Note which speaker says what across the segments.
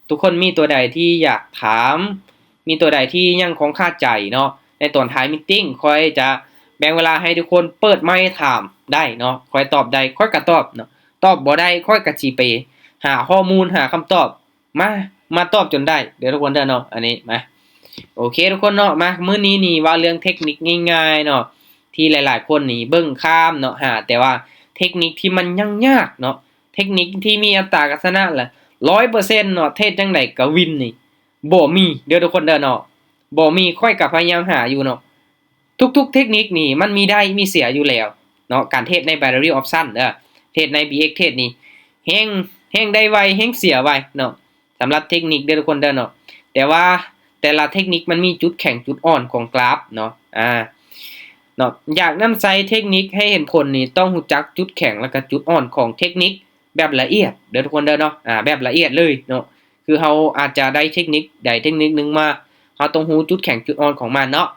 Speaker 1: ทุกคนมีตัวใดที่อยากถามมีตัวใดที่ยังคงคาใจเนาะในตอนท้ายมีตติ้งค่อยจะแบ่งเวลาให้ทุกคนเปิดไมค์ถามได้เนาะค่อยตอบได้ค่อยก็ตอบเนาะตอบบ่ได้ค่อยก็สิไปหาข้อมูลหาคำตอบมาตอบจนได้เดี๋ยวทุกคนเด้อเนาะอันนี้มาโอเคทุกคนเนาะมามื้อนี้นี่ว่าเรื่องเทคนิคง่ายๆเนาะที่หลายๆคนนี่เบิ่งข้ามเนาะแต่ว่าเทคนิคที่มันยังยากเนาะเทคนิคที่มีอัตราการชนะล่ะ100%เนาะเทศจังได๋ก็วินนี่บ่มีเด้อทุกคนเด้อเนาะบ่มีค่อยก็พยายามหาอยู่เนาะทุกๆเทคนิคนี่มันมีได้มีเสียอยู่แล้วเนาะการเทศใน binary option เด้อเทศใน BX เทศนี่แฮงได้ไวแฮงเสียไวเนาะสำหรับเทคนิคเด้อทุกคนเด้อเนาะแต่ว่าแต่ละเทคนิคมันมีจุดแข็งจุดอ่อนของกราฟเนาะเนาะอยากนำใช้เทคนิคให้เห็นผลนี่ต้องรู้จักจุดแข็งและก็จุดอ่อนของเทคนิคแบบละเอียดเด้อทุกคนเด้อเนาะแบบละเอียดเลยเนาะคือเราอาจจะได้เทคนิคใดเทคนิคนึงมาเราต้องรู้จุดแข็งจุดอ่อนของมันเนาะ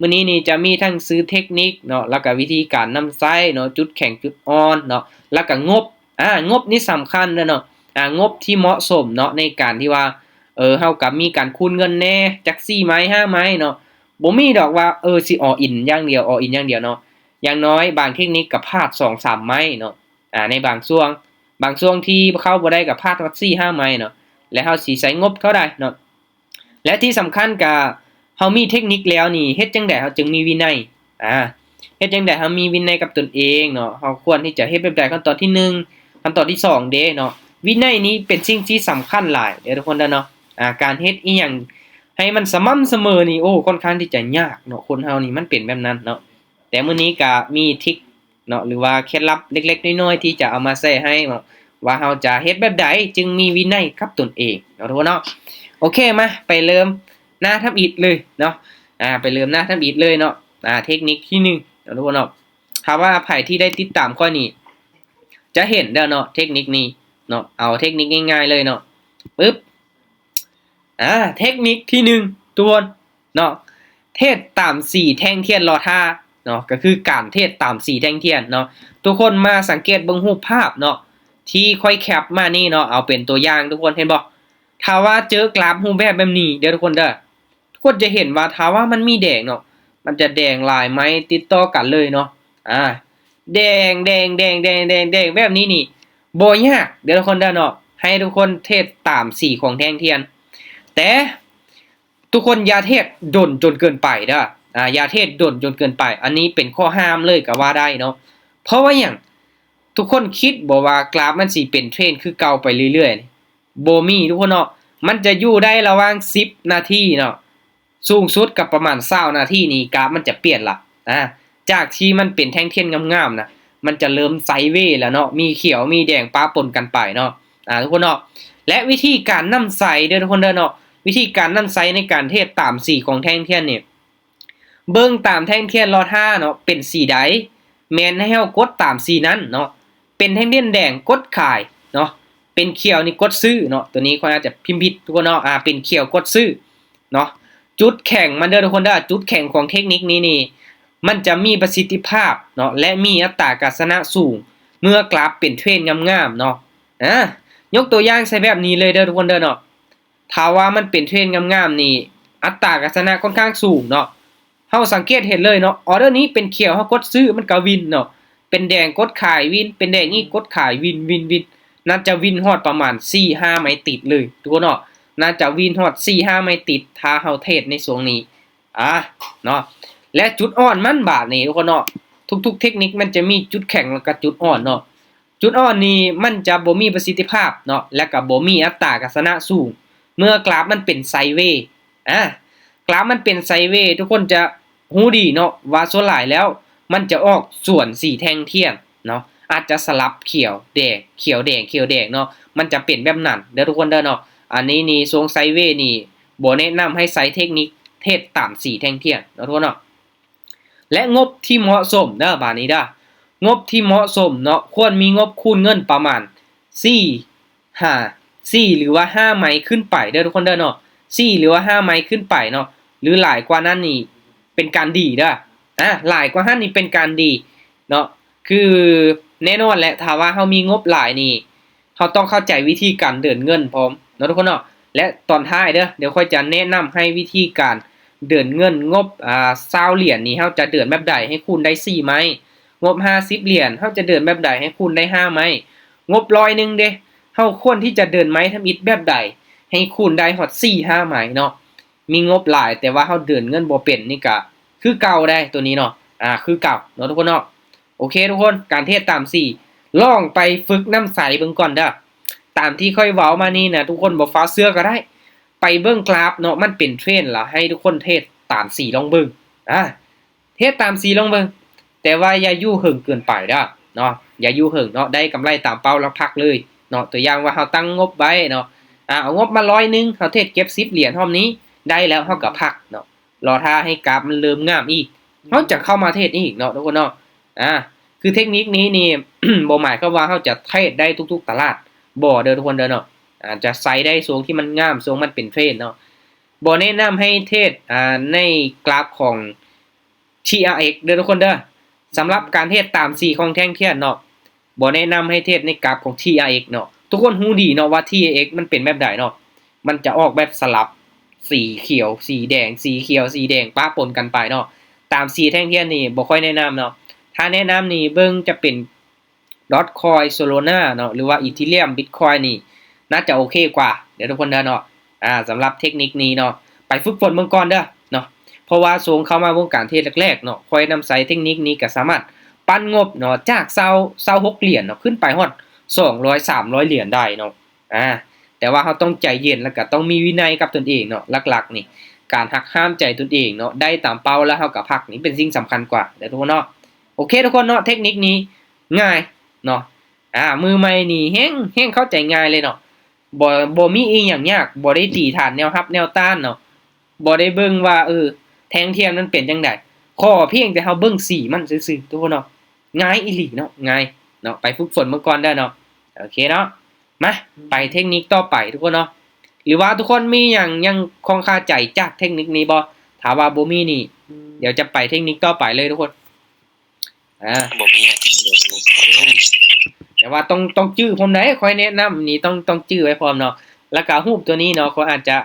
Speaker 1: มื้อนี้นี่จะมีทั้งซื้อเทคนิคเนาะแล้วก็วิธีการนำใช้เนาะจุดแข็งจุดอ่อนเนาะแล้วก็งบงบนี่สำคัญเนาะงบที่เหมาะสมเนาะในการที่ว่าเฮากับมีการคูณเงินแน่จัก4ไม้5ไม้เนาะบ่มีดอกว่าสิall in อย่างเดียวall in อย่างเดียวเนาะอย่างน้อยบางเทคนิคก็พลาด 2-3 ไม้เนาะในบางช่วงที่เข้าบ่ได้ก็พลาดสัก4-5 ไม้เนาะแล้วเฮาสิใช้งบเท่าใดเนาะและที่สำคัญก็เฮามีเทคนิคแล้วนี่เฮ็ดจังได๋เฮาจึงมีวินัยเฮ็ดจังได๋เฮามีวินัยกับตนเองเนาะเฮาควรที่จะเฮ็ดแบบใดขั้นตอนที่1ขั้นตอนที่2เด้เนาะวินัยนี้เป็นสิ่งที่สำคัญหลายเด้อทุกคนเด้อเนาะการเฮ็ดอีหยังให้มันสม่ำเสมอนี่ค่อนข้างที่จะยากเนาะคนเฮานี่มันเป็นแบบนั้นเนาะแต่มื้อนี้ก็มีทริกเนาะหรือว่าเคล็ดลับเล็กๆน้อยๆที่จะเอามาแชร์ให้ว่าเฮาจะเฮ็ดแบบใดจึงมีวินัยกับตนเองเนาะทุกคนเนาะโอเคมาไปเริ่มหน้าทำอิฐเลยเนาะไปเริ่มหน้าทำอิฐเลยเนาะเทคนิคที่1เนาะทุกคนเนาะถ้าว่าไผที่ได้ติดตามข้อนี้จะเห็นเด้อเนาะเทคนิคนี้เนาะเอาเทคนิคง่ายๆเลยเนาะปึ๊บเทคนิคที่1ทุกคนเนาะเทศตาม4แท่งเทียนรอท่าเนาะก็คือการเทศตาม4แท่งเทียนเนาะทุกคนมาสังเกตเบิ่งรูปภาพเนาะที่ค่อยแคปมานี่เนาะเอาเป็นตัวอย่างทุกคนเห็นบ่ถ้าว่าเจอกราฟรูปแบบนี้เดี๋ยวทุกคนเด้อทุกคนจะเห็นว่าถ้าว่ามันมีแดงเนาะมันจะแดงหลายไม้ติดต่อกันเลยเนาะแดงแบบนี้นี่บ่ยากเดี๋ยวทุกคนเด้อเนาะให้ทุกคนเทศตามสีของแท่งเทียนแต่ทุกคนอย่าเทศดนจนเกินไปเด้ออย่าเทศดนจนเกินไปอันนี้เป็นข้อห้ามเลยก็ว่าได้เนาะเพราะว่าหยังทุกคนคิดบ่ว่ากราฟมันสิเป็นเทรนคือเก่าไปเรื่อยๆบ่มีทุกคนเนาะมันจะอยู่ได้ระหว่าง10นาทีเนาะสูงสุดกับประมาณ20นาทีนี่กราฟมันจะเปลี่ยนละจากที่มันเป็นแท่งเทียนงามๆนะมันจะเริ่มไซด์เวย์แล้วเนาะมีเขียวมีแดงปะปนกันไปเนาะทุกคนเนาะและวิธีการนำใส่เด้อทุกคนเด้อเนาะวิธีการนำใส่ในการเทศตามสีของแท่งเทียนเนี่ยเบิ่งตามแท่งเทียนรอท่าเนาะเป็นสีใดแม่นให้เฮากดตามสีนั้นเนาะเป็นแท่งเทียนแดงกดขายเนาะเป็นเขียวนี่กดซื้อเนาะตัวนี้ค่อยอาจจะพิมพ์ผิดทุกคนเนาะเป็นเขียวกดซื้อเนาะจุดแข็งมันเด้อทุกคนเด้อจุดแข็งของเทคนิคนี้นี่มันจะมีประสิทธิภาพเนาะและมีอัตราการชนะสูงเมื่อกราฟเป็นเทรนงามๆเนาะยกตัวอย่างใส่แบบนี้เลยเด้อทุกคนเด้อเนาะถ้าว่ามันเป็นเทรนงามๆนี่อัตราการชนะค่อนข้างสูงเนาะเฮาสังเกตเห็นเลยเนาะออเดอร์นี้เป็นเขียวเฮากดซื้อมันก็วินเนาะเป็นแดงกดขายวินเป็นแดงนี่กดขายวินน่าจะวินฮอดประมาณ 4-5 ไม้ติดเลยทุกคนเนาะน่าจะวินฮอด 4-5 ไม้ติดถ้าเฮาเทรดในช่วงนี้เนาะและจุดอ่อนมันบาดนี่ทุกคนเนาะทุกๆเทคนิคมันจะมีจุดแข็งและก็จุดอ่อนเนาะจุดอ่อนนี่มันจะบ่มีประสิทธิภาพเนาะและก็บ่มีอัตราการชนะสูงเมื่อกราฟมันเป็นไซด์เวย์กราฟมันเป็นไซด์เวย์ทุกคนจะฮู้ดีเนาะว่าส่วนหลายแล้วมันจะออกส่วนสีแท่งเทียนเนาะอาจจะสลับเขียวแดงเขียวแดงเนาะมันจะเป็นแบบนั้นเด้อทุกคนเด้อเนาะอันนี้นี่ทรงไซด์เวย์นี่บ่แนะนำให้ใช้เทคนิคเทศตามสีแท่งเทียนเนาะทุกคนเนาะและงบที่เหมาะสมเด้อบาดนี้เด้องบที่เหมาะสมเนาะควรมีงบคูณเงินประมาณ4หรือว่า5ไม้ขึ้นไปเด้อทุกคนเด้อเนาะ4หรือว่า5ไม้ขึ้นไปเนาะหรือหลายกว่านั้นนี่เป็นการดีเด้อหลายกว่านั้นนี่เป็นการดีเนาะคือแน่นอนแหละถ้าว่าเฮามีงบหลายนี่เฮาต้องเข้าใจวิธีการเดินเงินพร้อมเนาะทุกคนเนาะ และตอนท้ายเด้อเดี๋ยวค่อยจะแนะนำให้วิธีการเดินเงินงบ20เหรียญนี้เฮาจะเดินแบบใดให้คูณได้4ไหมงบ50เหรียญเฮาจะเดินแบบใดให้คูณได้5ไหมงบ100นึงเด้เฮาควรที่จะเดินไม้ทำอิฐแบบใดให้คูณได้ฮอด4-5ไหมเนาะมีงบหลายแต่ว่าเฮาเดินเงินบ่เป็นนี่ก็คือเก่าได้ตัวนี้เนาะคือเก่าเนาะทุกคนเนาะโอเคทุกคนการเทศตาม4ลองไปฝึกน้ำใสเบิ่งก่อนเด้อตามที่ค่อยเว้ามานี่นะทุกคนบ่ฟ้าเสื้อก็ได้ไปเบิ่งกราฟเนาะมันเป็นเทรนด์ล่ะให้ทุกคนเทศตาม4ลองเบิ่งเทศตาม4ลองเบิ่งแต่ว่าอย่ายู่เหิงเกินไปเด้อเนาะอย่ายู่เหิงเนาะได้กำไรตามเป้าแล้วพักเลยเนาะตัวอย่างว่าเฮาตั้งงบไว้เนาะเอางบมา100นึงเฮาเทศเก็บ10เหรียญรอบนี้ได้แล้วเฮาก็พักเนาะรอท่าให้กราฟมันเริ่มงามอีกเฮาจะเข้ามาเทศอีกเนาะทุกคนเนาะคือเทคนิคนี้นี่ บ่หมายความว่าเฮาจะเทรดได้ทุกๆตลาดบ่เด้อทุกคนเด้อเนาะจะใส่ได้ทรงที่มันงามทรงมันเป็นเทรนเนาะบ่แนะนำให้เทรดในกราฟของ TRX เด้อทุกคนเด้อสำหรับการเทรดตาม4ของแท่งเทียนเนาะบ่แนะนำให้เทรดในกราฟของ TRX เนาะทุกคนฮู้ดีเนาะว่า TRX มันเป็นแบบใดเนาะมันจะออกแบบสลับสีเขียวสีแดงสีเขียวสีแดงปะปนกันไปเนาะตาม4แท่งเทียนนี่บ่ค่อยแนะนำเนาะถ้าแนะนำนี่เบิ่งจะเป็น Dogecoin Solana เนาะหรือว่า Ethereum Bitcoin นี่น่าจะโอเคกว่าเดี๋ยวทุกคนเด้อเนาะสำหรับเทคนิคนี้เนาะไปฝึกฝนเบิ่งก่อนเด้อเนาะเพราะว่าสูงเข้ามาวงการเทรดแรกๆเนาะค่อยนำใช้เทคนิคนี้ก็สามารถปั้นงบเนาะจาก26เหรียญเนาะขึ้นไปฮอด200 300เหรียญได้เนาะแต่ว่าเราต้องใจเย็นแล้วก็ต้องมีวินัยกับตนเองเนาะหลักๆนี่การหักห้ามใจตนเองเนาะได้ตามเป้าแล้วเฮาก็พักนี่เป็นสิ่งสำคัญกว่าเดี๋ยวทุกคนเนาะโอเคทุกคนเนาะเทคนิคนี้ง่ายเนาะมือใหม่นี่แฮงเข้าใจง่ายเลยเนาะบ่มีอีหยังยากบ่ได้ตีฐานแนวรับแนวต้านเนาะบ่ได้เบิ่งว่าแทงเทียมมันเป็นจังได๋ขอเพียงแต่เฮาเบิ่งสีมันซื่อๆทุกคนเนาะง่ายอีหลีเนาะง่ายเนาะไปฝึกฝนเมื่อก่อนได้เนาะโอเคเนาะมาไปเทคนิคต่อไปทุกคนเนาะหรือว่าทุกคนมีหยังยังคงคาใจจากเทคนิคนี้บ่ถ้าว่าบ่มีนี่เดี๋ยวจะไปเทคนิคต่อไปเลยทุกคน
Speaker 2: บ่มีจริงเลย
Speaker 1: แต่ว่าต้องจื้อผมได้ค่อยแนะนำนี่ต้องจื้อไว้พร้อมเนาะแล้วก็รูปตัวนี้เนาะเขาอาจจะ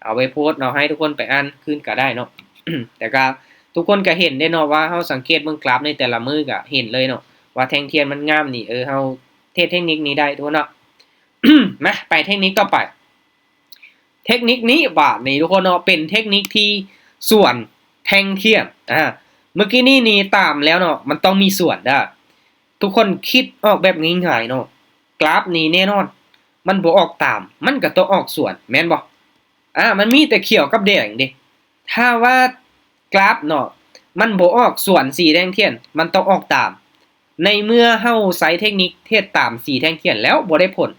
Speaker 1: เอาไว้โพสต์เนาะให้ทุกคนไปอ่านคืนก็ได้เนาะ แต่ก็ทุกคนก็เห็นได้เนาะว่าเฮาสังเกตเบิ่งกราฟในแต่ละมือก็เห็นเลยเนาะว่าแท่งเทียนมันงามนี่เฮาเทคนิคนี้ได้ทุกคนเนาะ มาไปเทคนิคต่อไปเทคนิคนี้บาดนี่ทุกคนเนาะเป็นเทคนิคที่ส่วนแท่งเทียนเมื่อกี้นี่ตามแล้วเนาะมันต้องมีส่วนเด้อทุกคนคิดออกแบบง่ายๆเนาะกราฟนี้แน่นอนมันบ่ออกตามมันก็ต้องออกส่วนแม่นบ่มันมีแต่เขียวกับแดงเด้ถ้าว่ากราฟเนาะมันบ่ออกส่วนสีแท่งเทียนมันต้องออกตามในเมื่อเฮาใช้เทคนิคเทศตามสีแท่งเทียนแล้วบ่ได้ผล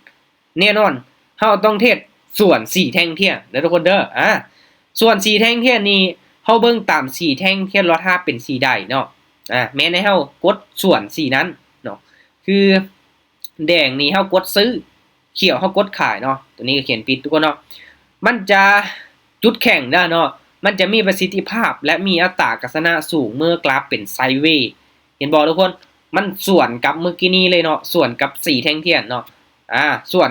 Speaker 1: แน่นอนเฮาต้องเทศส่วนสีแท่งเทียนเด้อทุกคนเด้อส่วนสีแท่งเทียนนี่เฮาเบิ่งตามสีแท่งเทียนรอท่าเป็นสีใดเนาะแม้ในเฮากดส่วนสีนั้นเนาะคือแดงนี่เฮากดซื้อเขียวเฮากดขายเนาะตัวนี้ก็เขียนผิดทุกคนเนาะมันจะจุดแข็งเนาะมันจะมีประสิทธิภาพและมีอัตรากัศนะสูงเมื่อกราฟเป็นไซด์เวย์เห็นบ่ทุกคนมันส่วนกับเมื่อกี้นี้เลยเนาะส่วนกับสีแท่งเทียนเนาะส่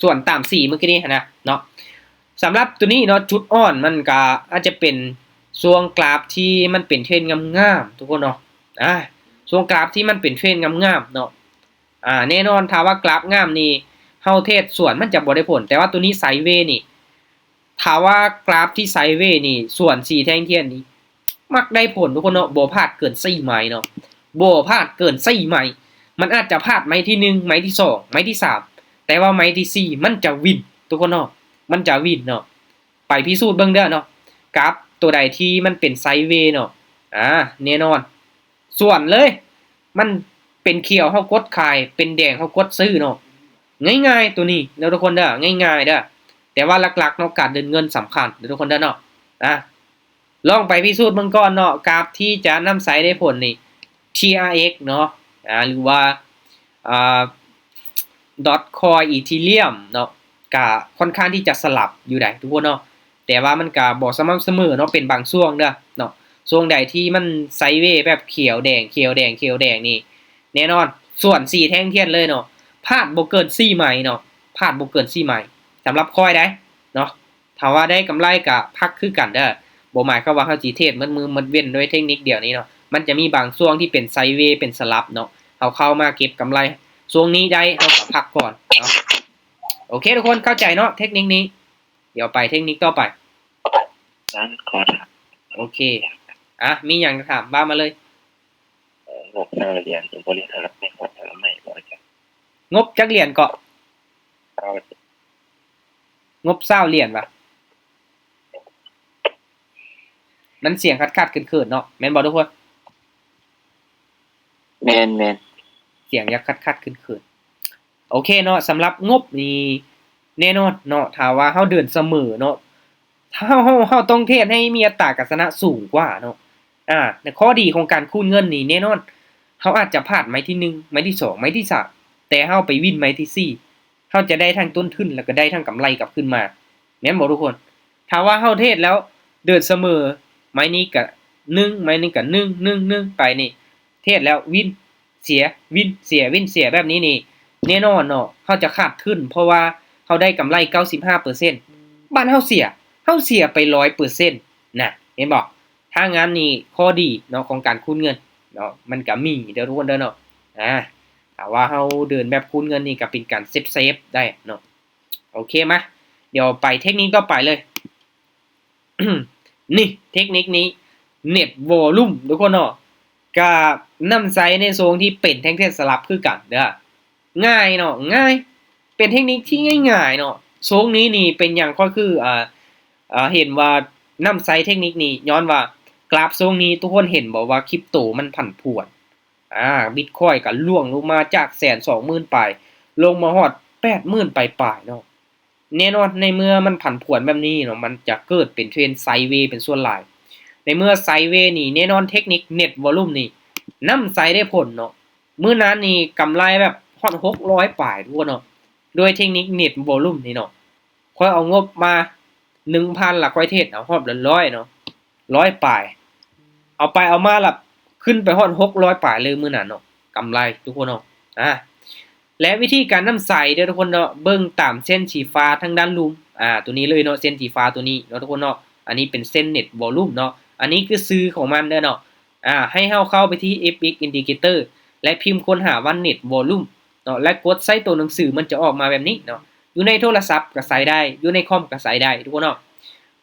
Speaker 1: วนตามสีเมื่อกี้นี้นะเนาะสำหรับตัวนี้เนาะจุดอ่อนมันก็อาจจะเป็นช่วงกราฟที่มันเป็นเทรนงามๆทุกคนเนาะช่วงกราฟที่มันเป็นเทรนงามๆเนาะแน่นอนถ้าว่ากราฟงามนี่เฮาเทศส่วนมันจะบ่ได้ผลแต่ว่าตัวนี้ไซด์เวย์นี่ถ้าว่ากราฟที่ไซด์เวย์นี่ส่วนสีแท่งเทียนนี่มักได้ผลทุกคนเนาะบ่พลาดเกิน4ไม้เนาะบ่พลาดเกิน4ไม้มันอาจจะพลาดไม้ที่1ไม้ที่2ไม้ที่3แต่ว่าไม้ที่4มันจะวินทุกคนเนาะมันจะวินเนาะไปพิสูจน์เบิ่งเด้อเนาะกราฟตัวใดที่มันเป็นไซด์เวย์เนาะแน่นอนส่วนเลยมันเป็นเขียวเฮากดขายเป็นแดงเฮากดซื้อเนาะง่ายๆตัวนี้เด้อทุกคนเด้อง่ายๆเด้อแต่ว่าหลักๆเนาะการเดินเงินสำคัญเด้อทุกคนเด้อเนาะลองไปพิสูจน์เบิ่งก่อนเนาะกราฟที่จะนำใช้ได้ผลนี่ TRX เนาะหรือว่าDogecoin Ethereum เนาะก็ค่อนข้างที่จะสลับอยู่ได้ทุกคนเนาะแต่ว่ามันก็บ่สม่ำเสมอเนาะเป็นบางช่วงเด้อเนาะช่วงใดที่มันไซด์เวย์แบบเขียวแดงเขียวแดงเขียวแดงนี่แน่นอนส่วน4แท่งเทียนเลยเนาะพลาดบ่เกิน4ไม้เนาะพลาดบ่เกิน4ไม้สำหรับคอยได้ เนาะถ้าว่าได้กำไรก็พักคือกันเด้อบ่หมายความว่าเฮาสิเทรดมันมือมันเว้นด้วยเทคนิคเดียวนี้เนาะมันจะมีบางช่วงที่เป็นไซด์เวย์เป็นสลับเนาะเฮาเข้ามาเก็บกำไรช่วงนี้ได้เฮาก็พักก่อนเนาะโอเคทุกคนเข้าใจเนาะเทคนิคนี้เดี๋ยวไปเทคนิคต่อไป
Speaker 2: นั้นขอถาม
Speaker 1: โอเคมีหยังจะถามบ้ามาเลย
Speaker 2: งบเราเรียนบริหารไม่ขอถามใหม่บ่อาจารย์
Speaker 1: งบจักเหรียญเกาะงบ20เหรียญป่ะมันเสียงคัดๆเขินๆเนาะแม่นบ่ทุกคน
Speaker 2: แม่น
Speaker 1: เสียงยักคัดๆเขินๆโอเคเนาะสำหรับงบนี่แน่นอนเนาะถ้าว่าเฮาเดินเสมอเนาะถ้าเฮาต้องเทรดให้มีอัตราการชนะสูงกว่าเนาะแต่ข้อดีของการคูณเงินนี่แน่นอนเฮาอาจจะพลาดไม้ที่1ไม้ที่2ไม้ที่3แต่เฮาไปวินไม้ที่4เฮาจะได้ทั้งต้นทุนแล้วก็ได้ทั้งกำไรกลับขึ้นมาแม่นบ่ทุกคนถ้าว่าเฮาเทรดแล้วเดินเสมอไม้นี้ก็1ไม้นี้ก็1 ไปนี่เทรดแล้ววินเสียวินเสียวินเสียแบบนี้นี่แน่นอนเนาะเฮาจะขาดทุนเพราะว่าเฮาได้กำไร 95% บ้านเฮาเสียไป 100% น่ะเห็นบ่ถ้างั้นนี่ข้อดีเนาะของการคูณเงินเนาะมันก็มีเด้อทุกคนเด้อเนาะถ้าว่าเฮาเดินแบบคูณเงินนี่ก็เป็นการเซฟได้เนาะโอเคมั้ยเดี๋ยวไปเทคนิคต่อไปเลย นี่เทคนิคนี้ Net Volume ทุกคนเนาะก็นำใช้ในโซนที่เป็นแท่งเส้นสลับคือกันเด้อง่ายเนาะง่ายเป็นเทคนิคที่ง่ายๆเนาะโซนนี้นี่เป็นหยังก็คือเห็นว่านำใช้เทคนิคนี้ย้อนว่ากราฟโซนนี้ทุกคนเห็นบ่ว่าคริปโตมันผันผวนBitcoin ก็ล่วงลงมาจาก 120,000 ไปลงมาฮอด 80,000 ปลายๆเนาะแน่นอนในเมื่อมันผันผวนแบบนี้เนาะมันจะเกิดเป็นเทรนด์ไซด์เวย์เป็นส่วนหลายในเมื่อไซด์เวย์นี่แน่นอนเทคนิค Net Volume นี่นำใช้ได้ผลเนาะมื้อนั้นนี่กำไรแบบฮอด600ปลายทุกคนเนาะโดยเทคนิค Net Volume นี่เนาะค่อยเอางบมา 1,000 ละค่อยเทรดเอาฮอดละ100เนาะ100ปลายเอาไปเอามาละขึ้นไปฮอด600ปลายเลยมื้อนั้นเนาะกำไรทุกคนเนาะและวิธีการนำใส่เด้อทุกคนเนาะเบิ่งตามเส้นสีฟ้าทางด้านลุ่มตัวนี้เลยเนาะเส้นสีฟ้าตัวนี้เนาะทุกคนเนาะอันนี้เป็นเส้น Net Volume เนาะอันนี้คือซื้อของมันเด้อเนาะให้เฮาเข้าไปที่ FX Indicator และพิมพ์ค้นหาว่า Net Volume เนาะและกดใส่ตัวหนังสือมันจะออกมาแบบนี้เนาะอยู่ในโทรศัพท์ก็ใส่ได้อยู่ในคอมก็ใส่ได้ทุกคนเนาะ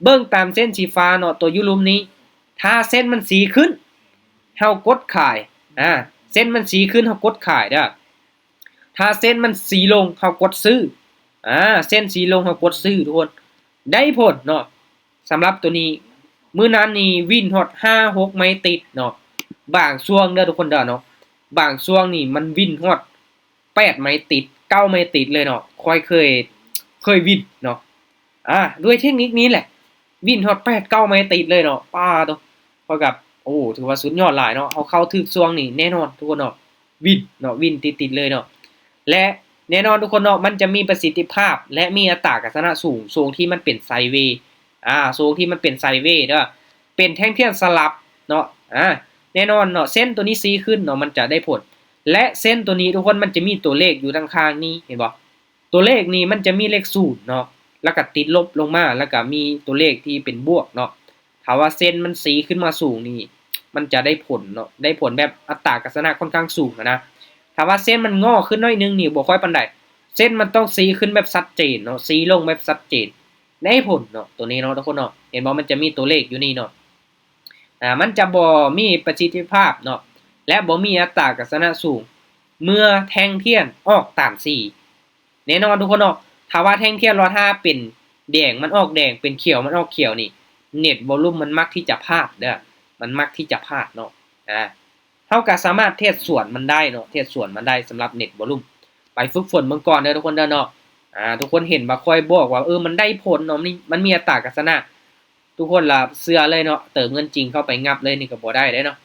Speaker 1: เบิ่งตามเส้นสีฟ้าเนาะตัวอยู่ลุ่มนี้ถ้าเส้นมันสีขึ้นเฮากดขายเส้นมันสีขึ้นเฮากดขายเด้อถ้าเส้นมันสีลงเฮากดซื้อเส้นสีลงเฮากดซื้อทุกคนได้ผลเนาะสำหรับตัวนี้มื้อนั้นนี่วินฮอด 5-6 ไม้ติดเนาะบางช่วงเด้อทุกคนเด้อเนาะบางช่วงนี่มันวินฮอด8ไม้ติด9ไม้ติดเลยเนาะค่อยเคยวินเนาะด้วยเทคนิคนี้แหละวินฮอด8 9ไม้ติดเลยเนาะป้าตัวพอกับโอ้ถือว่าสุดยอดหลายเนาะเฮาเข้าถึกช่วงนี้แน่นอนทุกคนเนาะวินเนาะวินติดๆเลยเนาะและแน่นอนทุกคนเนาะมันจะมีประสิทธิภาพและมีอัตราการชนะสูงที่มันเป็นไซด์เวย์โซงที่มันเป็นไซด์เวย์เด้อเป็นแท่งเทียนสลับเนาะแน่นอนเนาะเส้นตัวนี้ซีขึ้นเนาะมันจะได้ผลและเส้นตัวนี้ทุกคนมันจะมีตัวเลขอยู่ทางข้างนี้เห็นบ่ตัวเลขนี้มันจะมีเลข0เนาะแล้วก็ติดลบลงมาแล้วก็มีตัวเลขที่เป็นบวกเนาะถ้าว่าเส้นมันสีขึ้นมาสูงนี่มันจะได้ผลเนาะได้ผลแบบอัตราการชนะค่อนข้างสูงนะถ้าว่าเส้นมันงอขึ้นน้อยนึงนี่บ่ค่อยปานใดเส้นมันต้องสีขึ้นแบบชัดเจนเนาะสีลงแบบชัดเจนได้ผลเนาะตัวนี้เนาะทุกคนเนาะเห็นบ่มันจะมีตัวเลขอยู่นี่เนาะมันจะบ่มีประสิทธิภาพเนาะและบ่มีอัตราการชนะสูงเมื่อแท่งเทียนออกตามสีแน่นอนทุกคนเนาะถ้าว่าแท่งเทียนรอท่าเป็นแดงมันออกแดงเป็นเขียวมันออกเขียวนี่Net Volume มันมักที่จะพลาดเด้อมันมักที่จะพลาดเนาะเฮาก็สามารถเทศส่วนมันได้เนาะเทศส่วนมันได้สำหรับ Net Volume ไปฝึกฝนเบิ่งก่อนเด้อทุกคนเด้อเนาะทุกคนเห็นบ่ค่อยบอกว่ามันได้ผลเนาะมันมีอัตราการชนะทุกคนล่ะเชื่อเลยเนาะเติมเงินจริงเข้าไปงับเลยนี่ก็บ่ได้เด้เนาะ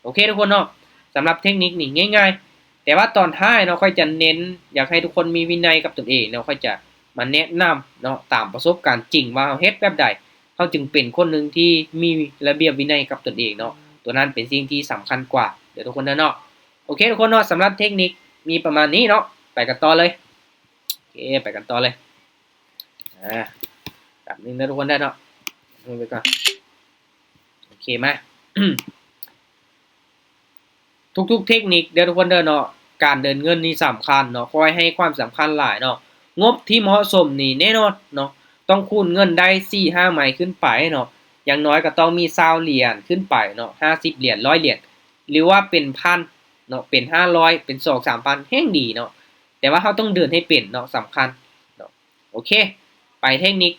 Speaker 1: โอเคทุกคนเนาะสำหรับเทคนิคนี่ง่ายๆแต่ว่าตอนท้ายเนาะค่อยจะเน้นอยากให้ทุกคนมีวินัยกับตนเองเนาะค่อยจะมาแนะนำเนาะตามประสบการณ์จริงว่าเฮ็ดแบบใดเฮาจึงเป็นคนนึงที่มีระเบียบวินัยกับตนเองเนาะตัวนั้นเป็นสิ่งที่สำคัญกว่าเดี๋ยวทุกคนเนาะโอเคทุกคนเนาะสำหรับเทคนิคมีประมาณนี้เนาะไปกันต่อเลยโอเคไปกันต่อเลย แบบนึงนะทุกคนได้เนาะลงไปก่อนโอเคมา ทุกๆเทคนิคเดี๋ยวทุกคนเด้อเนาะการเดินเงินนี่สำคัญเนาะคอยให้ความสำคัญหลายเนาะงบที่เหมาะสมนี่แน่นอนเนาะต้องคูณเงินได้4-5 ไม้ขึ้นไปเนาะอย่างน้อยก็ต้องมี20เหรียญขึ้นไปเนาะ50เหรียญ100เหรียญหรือว่าเป็นพันเนาะเป็น500เป็น2-3 พันแห่งดีเนาะแต่ว่าเขาต้องเดินให้เป็นเนาะสำคัญเนาะโอเคไปเทคนิค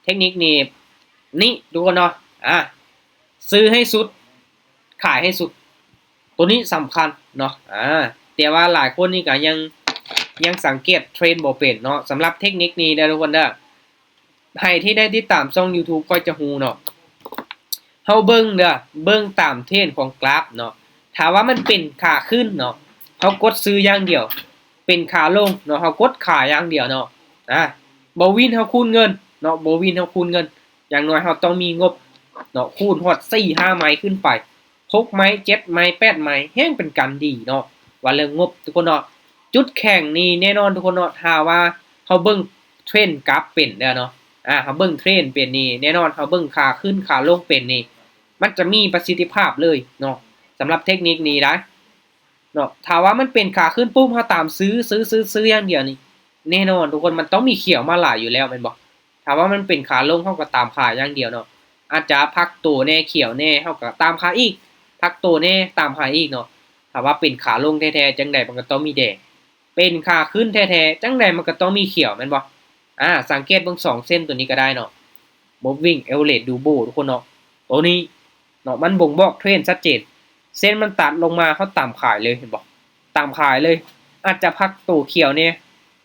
Speaker 1: เทคนิคนี่ดูกันเนาะซื้อให้สุดขายให้สุดตัวนี้สำคัญเนาะแต่ว่าหลายคนนี่ก็ยังสังเกตเทรนด์บ่เป็นเนาะสำหรับเทคนิคนี้ได้ทุกคนเด้อให้ที่ได้ติดตามช่อง YouTube ก็จะฮู้เนาะเฮาเบิ่งเด้อเบิ่งตามเทรนด์ของกราฟเนาะถ้าว่ามันเป็นขาขึ้นเนาะเฮากดซื้ออย่างเดียวเป็นขาลงเนาะเฮากดขายอย่างเดียวเนาะบ่วินเฮาคูณเงินเนาะบ่วินเฮาคูณเงินอย่างน้อยเฮาต้องมีงบเนาะคูณฮอด4-5 ไม้ขึ้นไป6 ไม้7 ไม้8 ไม้แห่งเป็นกันดีเนาะว่าเรื่องงบทุกคนเนาะจุดแข็งนี่แน่นอนทุกคนเนาะถ้าว่าเฮาเบิ่งเทรนด์กราฟเป็นเด้อเนาะเฮาเบิ่งเทรนด์เป็นนี่แน่นอนเฮาเบิ่งขาขึ้นขาลงเป็นนี่มันจะมีประสิทธิภาพเลยเนาะสำหรับเทคนิคนี้นะเนาะถ้าว่ามันเป็นขาขึ้นปุ๊บเฮาตามซื้ออย่างเดียวนี่แน่นอนทุกคนมันต้องมีเขียวมาหลายอยู่แล้วแม่นบ่ถ้าว่ามันเป็นขาลงเฮาก็ตามขาอย่างเดียวเนาะอาจจะพักตัวแน่เขียวแน่เฮาก็ตามขาอีกพักตัวแน่ตามขาอีกเนาะถ้าว่าเป็นขาลงแท้ๆจังได๋มันก็ต้องมีแดงเป็นขาขึ้นแท้ๆจังได๋มันก็ต้องมีเขียวแม่นบ่สังเกตเบิ่ง2เส้นตัวนี้ก็ได้เนาะ Moving Average Duo ทุกคนเนาะตัวนี้เนาะมันบ่งบอกเทรนด์ชัดเจนเส้นมันตัดลงมาเฮาตามขายเลยเห็นบ่ตามขายเลยอาจจะพักตัวเขียวเนี่ย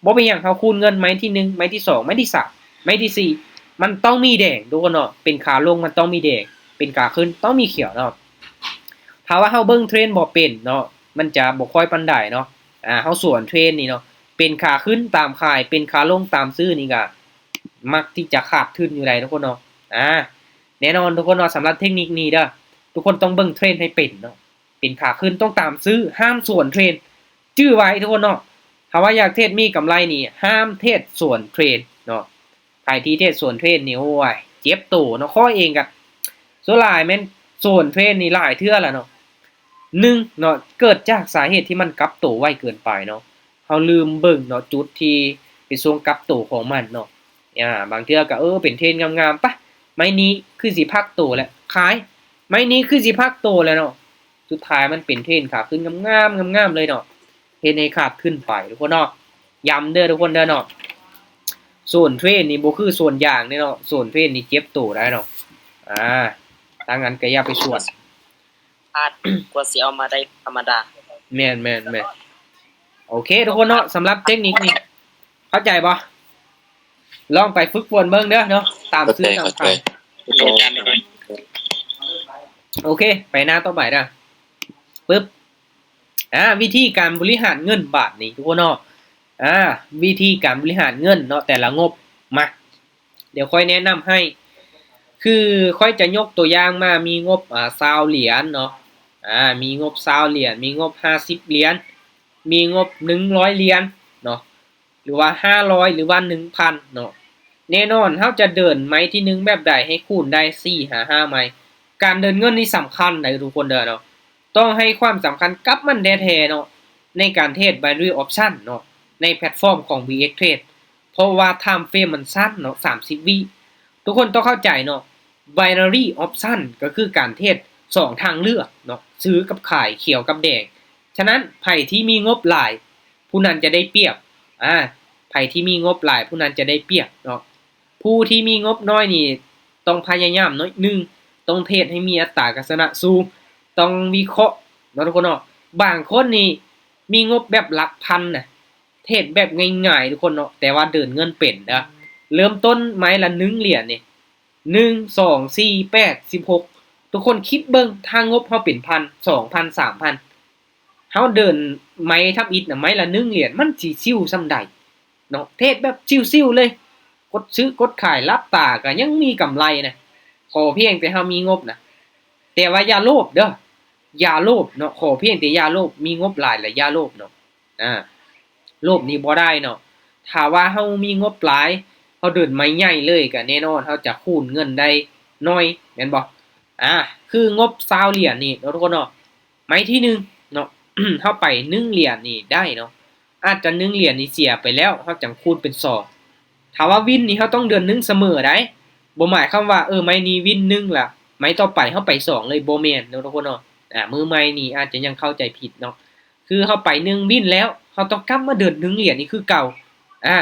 Speaker 1: บ่เป็นหยังเฮาคูณเงินไม้ที่1ไม้ที่2ไม้ที่3ไม้ที่4มันต้องมีแดงทุกคนเนาะเป็นขาลงมันต้องมีแดงเป็นขาขึ้นต้องมีเขียวเนาะถ้าว่าเฮาเบิ่งเทรนด์บ่เป็นเนาะมันจะบ่ค่อยปานใดเนาะเฮาสวนเทรนด์นี่เนาะเป็นขาขึ้นตามขายเป็นขาลงตามซื้อนี่ก็มักที่จะขาดทุนอยู่ได้ทุกคนเนาะแน่นอนทุกคนเนาะสำหรับเทคนิคนี้เด้อทุกคนต้องเบิ่งเทรนด์ให้เป็นเนาะเป็นขาขึ้นต้องตามซื้อห้ามสวนเทรนด์ชื่อไว้ทุกคนเนาะถ้าว่าอยากเทรดมีกำไรนี่ห้ามเทรดสวนเทรนด์เนาะใครที่เทรดสวนเทรนด์นี่โอ้ยเจ็บตัวเนาะข้อเองก็ส่วนหลายแม่นสวนเทรนด์นี่หลายเทื่อแล้วเนาะ1เนาะเกิดจากสาเหตุที่มันกลับตัวไวเกินไปเนาะเฮาลืมเบิ่งเนาะจุดที่เป็นช่วงกลับตัวของมันเนาะบางเทื่อก็เป็นเทรนด์งามๆปะไม้นี้คือสิพักตัวแล้วขายไม้นี้คือสิพักตัวแล้วเนาะสุดท้ายมันเป็นเทรนขาขึ้นงามๆเลยเนาะเทรนให้ขาดขึ้นไปทุกคนเนาะย้ำเด้อทุกคนเด้อเนาะส่วนเทรนนี่บ่คือส่วนอย่างเนาะส่วนเทรนนี่เจ็บตัวได้เนาะถ้างั้นก็อย่าไปส่วน
Speaker 3: พลาดกว่าสิเอามาได้ธรรมดา
Speaker 1: แม่นโอเคทุกคนเนาะสำหรับเทคนิคนี้เข้าใจบ่ลองไปฝึกฝนเบิ่งเด้อเนาะตามซื้อตามขายโอเคไปหน้าต่อไปนะปึ๊บวิธีการบริหารเงินบาทนี่ทุกคนเนาะวิธีการบริหารเงินเนาะแต่ละงบมาเดี๋ยวค่อยแนะนำให้คือค่อยจะยกตัวอย่างมามีงบ20เหรียญเนาะมีงบ20เหรียญมีงบ50เหรียญมีงบ100เหรียญเนาะหรือว่า500หรือว่า 1,000 เนาะแน่นอนเฮาจะเดินไม้ที่1แบบใดให้คูณได้4-5ไม้การเดินเงินนี่สำคัญนะทุกคนเด้อเนาะต้องให้ความสำคัญกับมันแท้ๆเนาะในการเทรด binary option เนาะในแพลตฟอร์มของ VX Trade เพราะว่า time frame มันสั้นเนาะ30 วิทุกคนต้องเข้าใจเนาะ binary option ก็คือการเทรด2ทางเลือกเนาะซื้อกับขายเขียวกับแดงฉะนั้นไผที่มีงบหลายผู้นั้นจะได้เปรียบไผที่มีงบหลายผู้นั้นจะได้เปรียบเนาะผู้ที่มีงบน้อยนี่ต้องพยายามน้อยนึงต้องเทรดให้มีอัตราการชนะสูงต้องวิเคราะห์เนาะทุกคนเนาะบางคนนี่มีงบแบบหลักพันน่ะเทรดแบบง่ายๆทุกคนเนาะแต่ว่าเดินเงินเป็นนะเริ่มต้นไม้ละ1เหรียญนี่1 2 4 8 16ทุกคนคิดเบิ่งถ้างบเฮาเป็นพัน 2,000 3,000เฮาเดินไม้ทับอิฐน่ะไม้ละ1เหรียญมันสิซิ่วส่ำใดเนาะเทรดแบบชิวๆเลยกดซื้อกดขายรับตาก็ยังมีกำไรนะขอเพียงแต่เฮามีงบนะแต่ว่าอย่าโลภเด้ออย่าโลภเนาะขอเพียงแต่อย่าโลภมีงบหลายแล้วอย่าโลภเนาะโลภนี่บ่ได้เนาะ ถ้าว่าเฮามีงบหลายเฮาเดินไม้ใหญ่เลยก็แน่นอนเฮาจะคูณเงินได้น้อยแม่นบ่คืองบ20เหรียญนี่เนาะทุกคนเนาะไม้ที่หนึ่งเนาะ เฮาไป1เหรียญนี่ได้เนาะอาจจะ1เหรียญนี่เสียไปแล้วเฮาจังคูณเป็น2ถ้าว่าวินนี่เฮาต้องเดิน1เสมอได้บ่หมายความว่าไม้นี้วิน1ล่ะไม้ต่อไปเฮาไป2เลยบ่แม่นเนาะทุกคนเนาะมือใหม่นี่อาจจะยังเข้าใจผิดเนาะคือเฮาไป1วินแล้วเฮาต้องกลับมาเดิน1เหรียญนี่คือเก่าอ่า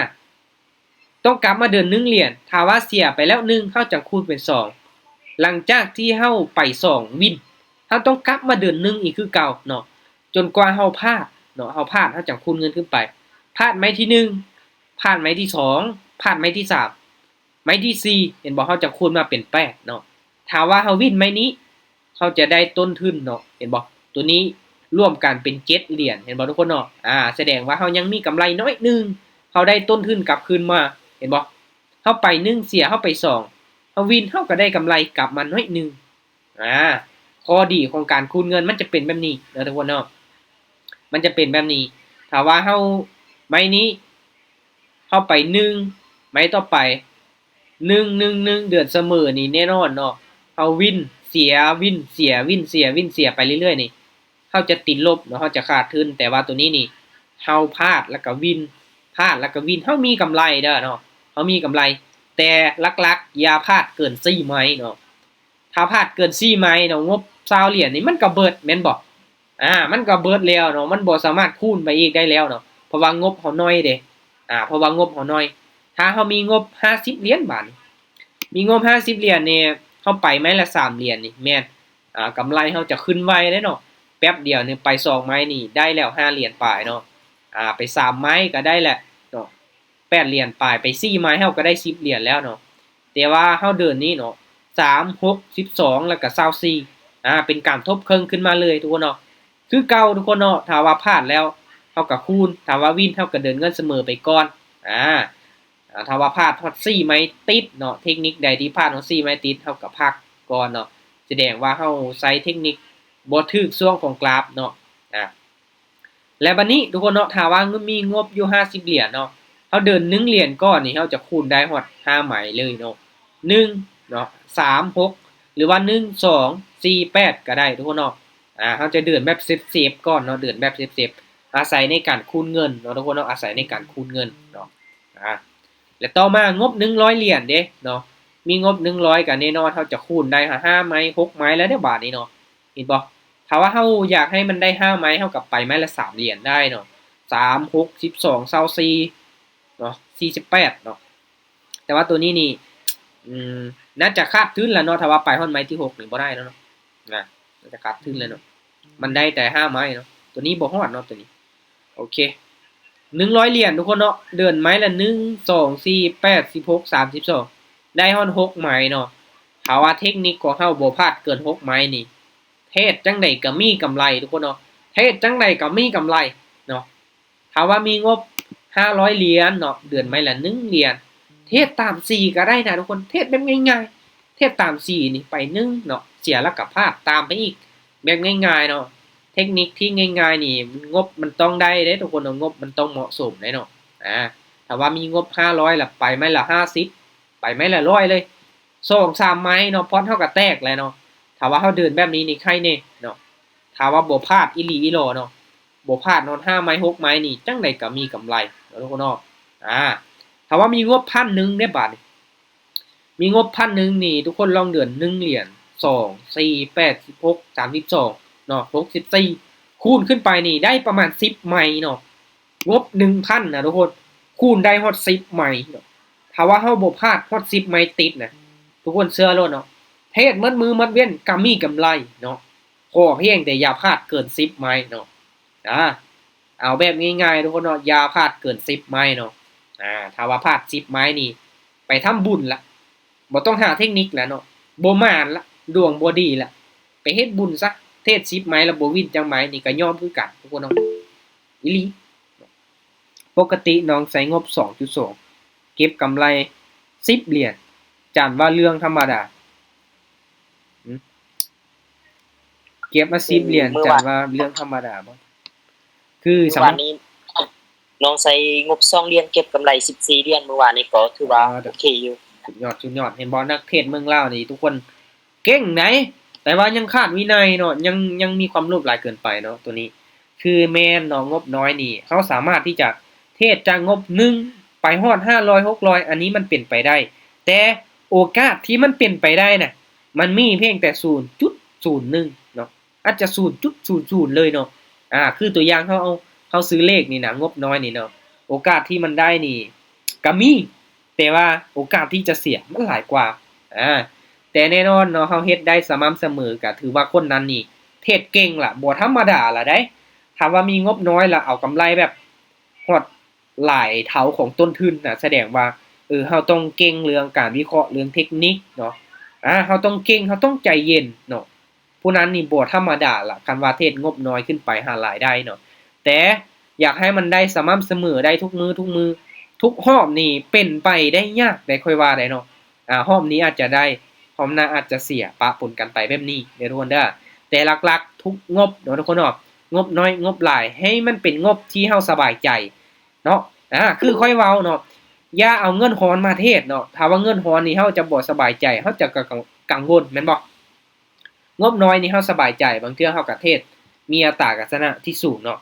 Speaker 1: ต้องกลับมาเดิน1เหรียญถ้าว่าเสียไปแล้ว1เฮาจังคูณเป็น2หลังจากที่เฮาไป2วินเฮาต้องกลับมาเดิน1อีกคือเก่าเนาะจนกว่าเฮาพลาดเนาะเฮาพลาดเฮาจังคูณเงินขึ้นไปพลาดไม้ที่1พลาดไม้ที่2พลาดไม้ที่3ไม้ที่4เห็นบ่เฮาจังคูณมาเป็น8เนาะถ้าว่าเฮาวินไม้นี้เฮาจะได้ต้นทุนเนาะเห็นบ่ตัวนี้ร่วมกันเป็น7เหรียญเห็นบ่ทุกคนเนาะแสดงว่าเฮายังมีกำไรน้อยนึงเฮาได้ต้นทุนกลับคืนมาเห็นบ่เฮาไป1เสียเฮาไป2เฮาวินเฮาก็ได้กำไรกลับมาน้อยนึงข้อดีของการคูณเงินมันจะเป็นแบบนี้เนาะทุกคนเนาะมันจะเป็นแบบนี้ถ้าว่าเฮาไม้นี้เฮาไป1ไม้ต่อไป1 1 1เดือนเสมอนี่แน่นอนเนาะเฮาวินเสียวินเสียวินเสียวินเสียไปเรื่อยๆนี่เฮาจะติดลบเนาะเฮาจะขาดทุนแต่ว่าตัวนี้นี่เฮาพลาดแล้วก็วินพลาดแล้วก็วินเฮามีกำไรเด้อเนาะเฮามีกำไรแต่หลักๆอย่าพลาดเกิน4ไม้เนาะถ้าพลาดเกิน4ไม้เนาะงบ20เหรียญนี่มันก็เบิดแม่นบ่มันก็เบิดแล้วเนาะมันบ่สามารถคูณไปอีกได้แล้วเนาะเพราะว่างบเฮาน้อยเด้เพราะว่างบเฮาน้อยถ้าเฮามีงบ50เหรียญบาทมีงบ50เหรียญนี่เฮาไปไม้ละ3เหรียญนี่แม่นกำไรเฮาจะขึ้นไวเด้เนาะแป๊บเดียวนี่ไป2ไม้นี่ได้แล้ว5เหรียญปลายเนาะไป3ไม้ก็ได้แหละเนาะ8เหรียญปลายไป4ไม้เฮาก็ได้10เหรียญแล้วเนาะแต่ว่าเฮาเดินนี่เนาะ3 6 12แล้วก็24เป็นการทบครึ่งขึ้นมาเลยทุกคนเนาะคือเก่าทุกคนเนาะถ้าว่าพลาดแล้วเฮาก็คูณถ้าว่าวินเฮาก็เดินเงินเสมอไปก่อนถ้าว่าพลาดฮอด4ไม้ติดเนาะเทคนิคใดที่พลาดฮอด4ไม้ติดเฮาก็พักก่อนเนาะแสดงว่าเฮาใช้เทคนิคบ่ถูกช่วงของกราฟเนาะและบัดนี้ทุกคนเนาะถ้าว่ามีงบอยู่50เหรียญเนาะเฮาเดิน1เหรียญก่อนนี่เฮาจะคูณได้ฮอด5ไหมเลยเนาะ1เนาะ3 6หรือว่า1 2 4 8ก็ได้ทุกคนเนาะเฮาจะเดินแบบเซฟๆก่อนเนาะเดินแบบเซฟๆอาศัยในการคูณเงินเนาะทุกคนเนาะอาศัยในการคูณเงินเนาะและต่อมางบ100เหรียญเด้เนาะมีงบ100ก็แน่นอนเฮาจะคูณได้5ไม้6ไม้แล้วเด้อบาดนี้เนาะเห็นบ่ถ้าว่าเฮาอยากให้มันได้5ไม้เฮาก็ไปไม้ละ3เหรียญได้เนาะ3 6 12 24เนาะ48เนาะแต่ว่าตัวนี้นี่น่าจะขาดทุนแล้วเนาะถ้าว่าไปฮอดไม้ที่6นี่บ่ได้แล้วเนาะน่าจะขาดทุนแล้วเนาะมันได้แต่5ไม้เนาะตัวนี้บ่ฮอดเนาะตัวนี้โอเค100เหรียญทุกคนเนาะเดินไม้ละ1 2 4 8 16 32ได้ฮอด6ไม้เนาะถ้าว่าเทคนิคของเฮาบ่พลาดเกิน6ไม้นี่เทศจังได๋ก็มีกำไรทุกคนเนาะเทศจังได๋ก็มีกำไรเนาะถ้าว่ามีงบ500เหรียญเนาะเดือนไม้ละ1เหรียญเทศตาม4ก็ได้นะทุกคนเทศแบบง่ายๆเทศตาม4นี่ไป1เนาะเสียแล้วก็พลาดตามไปอีกแบบง่ายๆเนาะเทคนิคที่ง่ายๆนี่งบมันต้องได้เด้ทุกคนเนาะงบมันต้องเหมาะสมเด้เนาะถ้าว่ามีงบ500ล่ะไปไม้ละ50ไปไม้ละ100เลย2-3ไม้เนาะพอร์ตเฮาก็แตกแล้วเนาะถ้าว่าเฮาเดินแบบนี้นี่ใครแน่เนาะถ้าว่าบ่พลาดอีหลีอีหลอเนาะบ่พลาดเนาะ5ไม้6ไม้นี่จังได๋ก็มีกำไรเนาะทุกคนเนาะถ้าว่ามีงบ 1,000 เด้บาดนี้มีงบ 1,000 นี่ทุกคนลองเดือน1เหรียญ2 4 8 16 32เนาะ64คูณขึ้นไปนี่ได้ประมาณ10ไม้เนาะงบ 1,000 นะทุกคนคูณได้ฮอด10ไม้เนาะถ้าว่าเฮาบ่พลาดฮอด10ไม้ติดนะทุกคนเชื่อโลดเนาะเทศมัดมือมัดเว้นก็มีกำไรเนาะขอเพียงแต่อย่าพลาดเกิน10ไม้เนาะเอาแบบง่ายๆทุกคนเนาะอย่าพลาดเกิน10ไม้เนาะถ้าว่าพลาด10ไม้นี่ไปทำบุญละบ่ต้องหาเทคนิคแล้วเนาะบ่มานละดวงบ่ดีละไปเฮ็ดบุญซะเทศ10ไม้แล้วบ่วินจังไม้นี่ก็ยอมคือกันทุกคนเนาะอีหลีปกติน้องใช้งบ 2.2 เก็บกำไร10เหรียญจานว่าเรื่องธรรมดาเก็บมา10เหรียญจานว่าเรื่องธรรมดาบ่คือสำหรับ
Speaker 3: น้องใช้งบ2เดือนเก็บกำไร14เดือนเมื่อวานนี้ก็ถือว่าโอเคอยู่
Speaker 1: สุดยอดสุดยอดเห็นบ่นักเทรดเมืองลาวนี่ทุกคนเก่งไหนแต่ว่ายังขาดวินัยเนาะยังมีความโลภหลายเกินไปเนาะตัวนี้คือแม่นเนาะงบน้อยนี่เขาสามารถที่จะเทรดจากงบ1ไปฮอด500 600อันนี้มันเป็นไปได้แต่โอกาสที่มันเป็นไปได้น่ะมันมีเพียงแต่0.01เนาะอาจจะ0.00เลยเนาะคือตัวอย่างเขาซื้อเลขนี่นะงบน้อยนี่เนาะโอกาสที่มันได้นี่ก็มีแต่ว่าโอกาสที่จะเสียมันหลายกว่าแต่แน่นอนเนาะเฮาเฮ็ดได้สม่ำเสมอก็ถือว่าคนนั้นนี่เทรดเก่งล่ะบ่ธรรมดาล่ะได้ถ้าว่ามีงบน้อยแล้วเอากำไรแบบฮอดหลายเท่าของต้นทุนน่ะแสดงว่าเฮาต้องเก่งเรื่องการวิเคราะห์เรื่องเทคนิคเนาะเฮาต้องเก่งเฮาต้องใจเย็นเนาะผู้นั้นนี่บ่ธรรมดาล่ะคันว่าเทรดงบน้อยขึ้นไปหารายได้เนาะแต่อยากให้มันได้สม่ำเสมอได้ทุกมื้อทุกรอบนี่เป็นไปได้ยากได้ค่อยว่าได้เนาะรอบนี้อาจจะได้รอบหน้าอาจจะเสียปะปนกันไปแบบนี้เด้อทุกคนเด้อแต่หลักๆทุกงบเนาะทุกคนเนาะงบน้อยงบหลายให้มันเป็นงบที่เฮาสบายใจเนาะคือค่อยเว้าเนาะอย่าเอาเงินฮ้อนมาเทศเนาะถ้าว่าเงินฮ้อนนี่เฮาจะบ่สบายใจเฮาจะกังวลแม่นบ่งบน้อยนี่เฮาสบายใจบางเทื่อเฮาก็เทศมีอัตราการชนะที่สูงเนาะ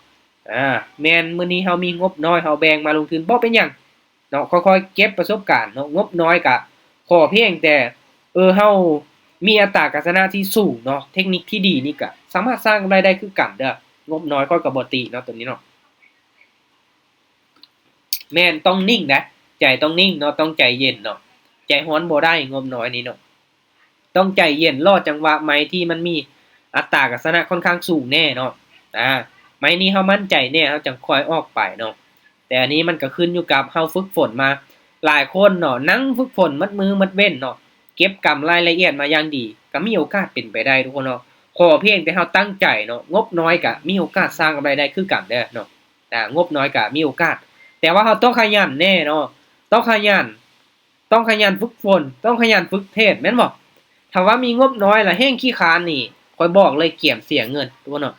Speaker 1: แม่นมื้อนี้เฮามีงบน้อยเฮาแบ่งมาลงทุนบ่เป็นหยังเนาะค่อยๆเก็บประสบการณ์เนาะงบน้อยก็ขอเพียงแต่เฮามีอัตราการชนะที่สูงเนาะเทคนิคที่ดีนี่ก็สามารถสร้างรายได้คือกันเด้องบน้อยค่อยก็บ่ติเนาะตัวนี้เนาะแม่นต้องนิ่งนะใจต้องนิ่งเนาะต้องใจเย็นเนาะใจร้อนบ่ได้งบน้อยนี่เนาะต้องใจเย็นรอจังหวะไม้ที่มันมีอัตราการชนะค่อนข้างสูงแน่เนาะไม้นี้เฮามั่นใจแน่เฮาจังค่อยออกไปเนาะแต่อันนี้มันก็ขึ้นอยู่กับเฮาฝึกฝนมาหลายคนเนาะนั่งฝึกฝนมัดมือมัดเว้นเนาะเก็บกำรายละเอียดมาอย่างดีก็มีโอกาสเป็นไปได้ทุกคนเนาะขอเพียงแต่เฮาตั้งใจเนาะงบน้อยก็มีโอกาสสร้างกำไรได้คือกันเด้อเนาะงบน้อยก็มีโอกาสแต่ว่าเฮาต้องขยันแน่เนาะต้องขยันฝึกฝนต้องขยันฝึกเทศแม่นบ่ถ้าว่ามีงบน้อยแล้วแฮ่งขี้คร้านนี่ข้อยบอกเลยเกี่ยมเสียเงินทุกคนเนาะ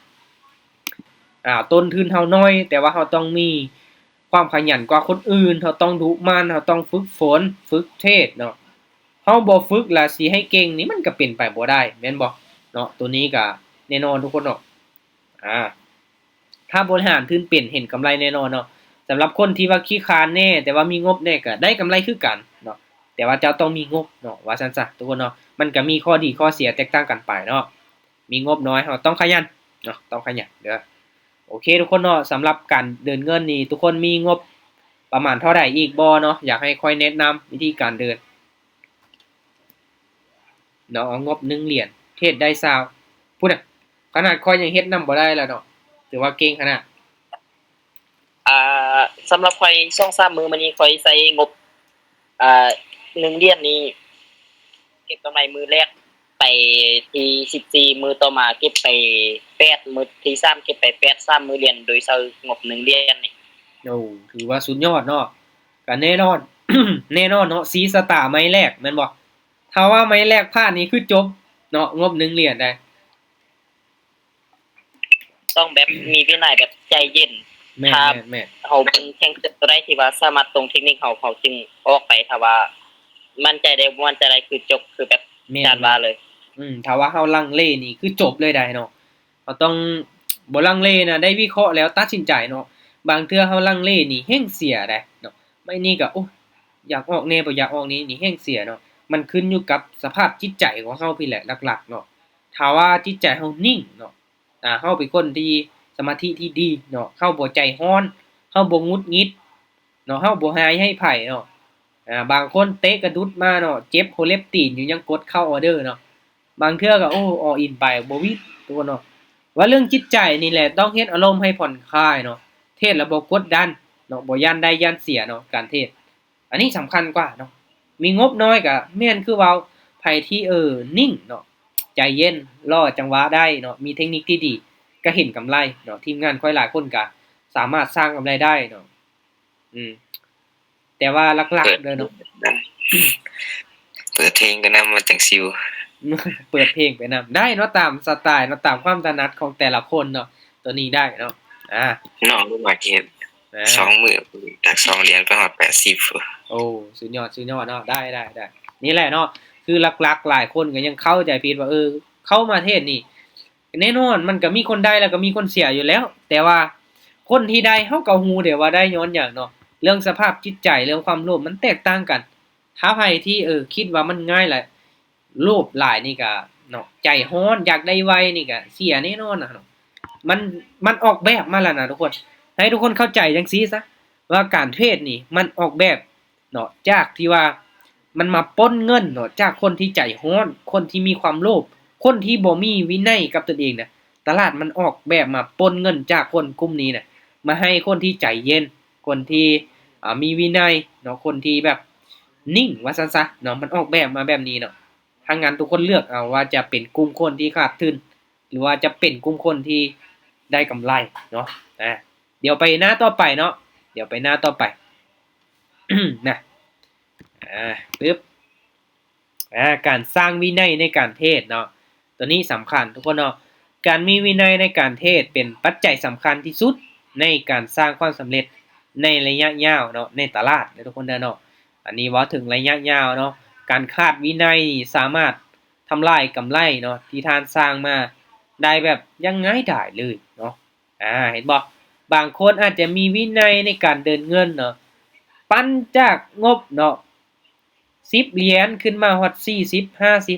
Speaker 1: ต้นทุนเฮาน้อยแต่ว่าเฮาต้องมีความขยันกว่าคนอื่นเฮาต้องดุมันเฮาต้องฝึกฝนฝึกเทศเนาะเฮาบ่ฝึกแล้วสิให้เก่งนี่มันก็เป็นไปบ่ได้แม่นบ่เนาะตัวนี้ก็แน่นอนทุกคนเนาะถ้าบริหารทุนเป็นเห็นกำไรแน่นอนเนาะสำหรับคนที่ว่าขี้คร้านแน่แต่ว่ามีงบแน่ก็ได้กำไรคือกันเนาะแต่ว่าเจ้าต้องมีงบเนาะว่าซั่นซะทุกคนเนาะมันก็มีข้อดีข้อเสียแตกต่างกันไปเนาะมีงบน้อยเฮาต้องขยันเนาะต้องขยันเด้อโอเคทุกคนเนาะสำหรับการเดินเงินนี่ทุกคนมีงบประมาณเท่าใดอีกบ่เนาะอยากให้ค่อยแนะนำวิธีการเดินเนาะเอางบ1เหรียญเทรดได้20พูดน่ะขนาดค่อยยังเฮ็ดนำบ่ได้แล้วเนาะถือว่าเก่งขนาด
Speaker 3: สำหรับข้อย2-3มื้อมานี้ข้อยใช้งบ1เดือนนี้เก็บกำไรมื้อแรกไปที่14มื้อต่อมาเก็บไป8มื้อที่3เก็บไป8 3มื้อเรียนโดยใช้งบ1เดือนนี่
Speaker 1: โอ้ถือว่าสุดยอดเนาะก็แน่นอน แน่นอนเนาะซีสตาร์ไม้แรกแม่นบ่ถ้าว่าไม้แรกพลาดนี่คือจบเนาะงบ1เหรียญได้
Speaker 3: ต้องแบบมีวินัยแบบใจเย็น
Speaker 1: แม่
Speaker 3: นเฮาเป็นแข่งตัวใดที่ว่าสามารถตรงเทคนิคเขาจึงออกไปถ้าว่ามั่นใจได้บ่มั่นใจได้คือจบคือแบบจานว่าเลย
Speaker 1: ถ้าว่าเฮาลังเลนี่คือจบเลยได้เนาะเราต้องบ่ลังเลนะได้วิเคราะห์แล้วตัดสินใจเนาะบางเทื่อเฮาลังเลนี่แฮ่งเสียได้เนาะไม่นี่ก็โอ้อยากออกแน่บ่อยากออกนี่แฮ่งเสียเนาะมันขึ้นอยู่กับสภาพจิตใจของเฮาพี่แหละหลักๆเนาะถ้าว่าจิตใจเฮานิ่งเนาะเฮาเป็นคนที่สมาธิที่ดีเนาะเฮาบ่ใจร้อนเฮาบ่หงุดหงิดเนาะเฮาบ่หายให้ไผเนาะบางคนเตะกระดุดมาเนาะเจ็บโคเล็บตีนอยู่ยังกดเข้าออเดอร์เนาะบางเทื่อก็all in ไปบ่วิดตัวเนาะว่าเรื่องจิตใจนี่แหละต้องเฮ็ดอารมณ์ให้ผ่อนคลายเนาะเทศแล้วบ่กดดันเนาะบ่ย้านได้ย้านเสียเนาะการเทศอันนี้สำคัญกว่าเนาะมีงบน้อยก็แม่นคือเว้าไผที่นิ่งเนาะใจเย็นรอจังหวะได้เนาะมีเทคนิคที่ดีก็เห็นกำไรเนาะทีมงานค่อยหลายคนก็สามารถสร้างกำไรได้เนาะแต่ว่าหลักๆเด้อเนาะ
Speaker 2: เปิดเพลงก็นำมาจังซิว
Speaker 1: เปิดเพลงไปนำได้เนาะตามสไตล์เนาะตามความถนัดของแต่ละคนเนาะตัวนี้ได้เนาะ
Speaker 2: น้องบ่มักเฮ็ด สองมื้อจาก2เหรียญไปฮอด80
Speaker 1: โอ้สุดยอดเนาะได้นี่แหละเนาะคือหลักๆหลายคนก็ยังเข้าใจผิดว่าเข้ามาเทศนี่แน่นอนมันก็มีคนได้แล้วก็มีคนเสียอยู่แล้ว แต่ว่าคนที่ได้เฮาก็ฮู้เด้ว่าได้ย้อนหยังเนาะเรื่องสภาพจิตใจเรื่องความโลภมันแตกต่างกันถ้าไผที่คิดว่ามันง่ายแหละโลภหลายนี่ก็เนาะใจร้อนอยากได้ไวนี่ก็เสียแน่นอนน่ะเนาะมันออกแบบมาแล้วนะทุกคนให้ทุกคนเข้าใจจังซี่ซะว่าการเทรดนี่มันออกแบบเนาะจากที่ว่ามันมาปล้นเงินเนาะจากคนที่ใจร้อนคนที่มีความโลภคนที่บ่มีวินัยกับตนเองน่ะตลาดมันออกแบบมาปล้นเงินจากคนกลุ่มนี้น่ะมาให้คนที่ใจเย็นคนที่มีวินัยเนาะคนที่แบบนิ่งว่าซั่นซะเนาะมันออกแบบมาแบบนี้เนาะถ้างั้นทุกคนเลือกเอาว่าจะเป็นกลุ่มคนที่ขาดทุนหรือว่าจะเป็นกลุ่มคนที่ได้กำไรเนาะเดี๋ยวไปหน้าต่อไปเนาะเดี๋ยวไปหน้าต่อไป นะปึ๊บการสร้างวินัยในการเทศเนาะตัวนี้สำคัญทุกคนเนาะการมีวินัยในการเทศเป็นปัจจัยสำคัญที่สุดในการสร้างความสำเร็จในระยะยาวเนาะในตลาดทุกคนเนาะอันนี้ว่าถึงระยะยาวเนาะการขาดวินัยสามารถทำลายกำไรเนาะที่ท่านสร้างมาได้แบบยังง่ายดายเลยเนาะเห็นบ่บางคนอาจจะมีวินัยในการเดินเงินเนาะปั้นจากงบเนาะ10เหรียญขึ้นมาฮอด40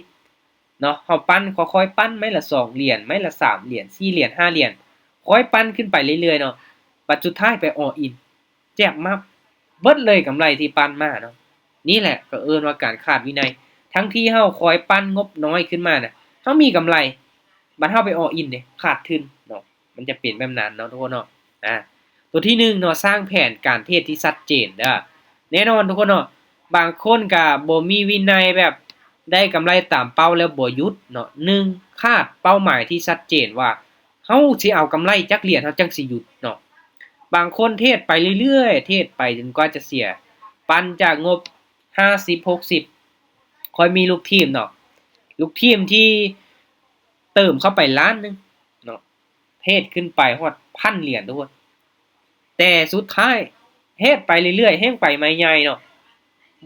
Speaker 1: 50เนาะเฮาปั้นค่อยๆปั้นไม้ละ2เหรียญไม้ละ3เหรียญ4เหรียญ5เหรียญค่อยปั้นขึ้นไปเรื่อยๆเนาะบัดสุดท้ายไปall in แจ็บมับเบิดเลยกำไรที่ปั้นมาเนาะนี่แหละก็เอิ้นว่าการขาดวินัยทั้งที่เฮาคอยปั้นงบน้อยขึ้นมาน่ะเฮามีกำไรบัดเฮาไป all in เด้ขาดทุนเนาะมันจะเป็นแบบนั้นเนาะทุกคนเนาะตัวที่1เนาะสร้างแผนการเทรดที่ชัดเจนเด้อแน่นอนทุกคนเนาะบางคนก็บ่มีวินัยแบบได้กำไรตามเป้าแล้วบ่หยุดเนาะ1คาดเป้าหมายที่ชัดเจนว่าเฮาสิเอากำไรจักเหรียญเฮาจังสิหยุดเนาะบางคนเทรดไปเรื่อยๆเทรดไปจนกว่าจะเสียปั่นจากงบ50 60ค่อยมีลูกทีมเนาะลูกทีมที่เติมเข้าไปล้านนึงเนาะเทรดขึ้นไปฮอด 1,000 เหรียญทุกคนแต่สุดท้ายเฮ็ดไปเรื่อยๆแฮ่งไปไม่ใหญ่เนาะ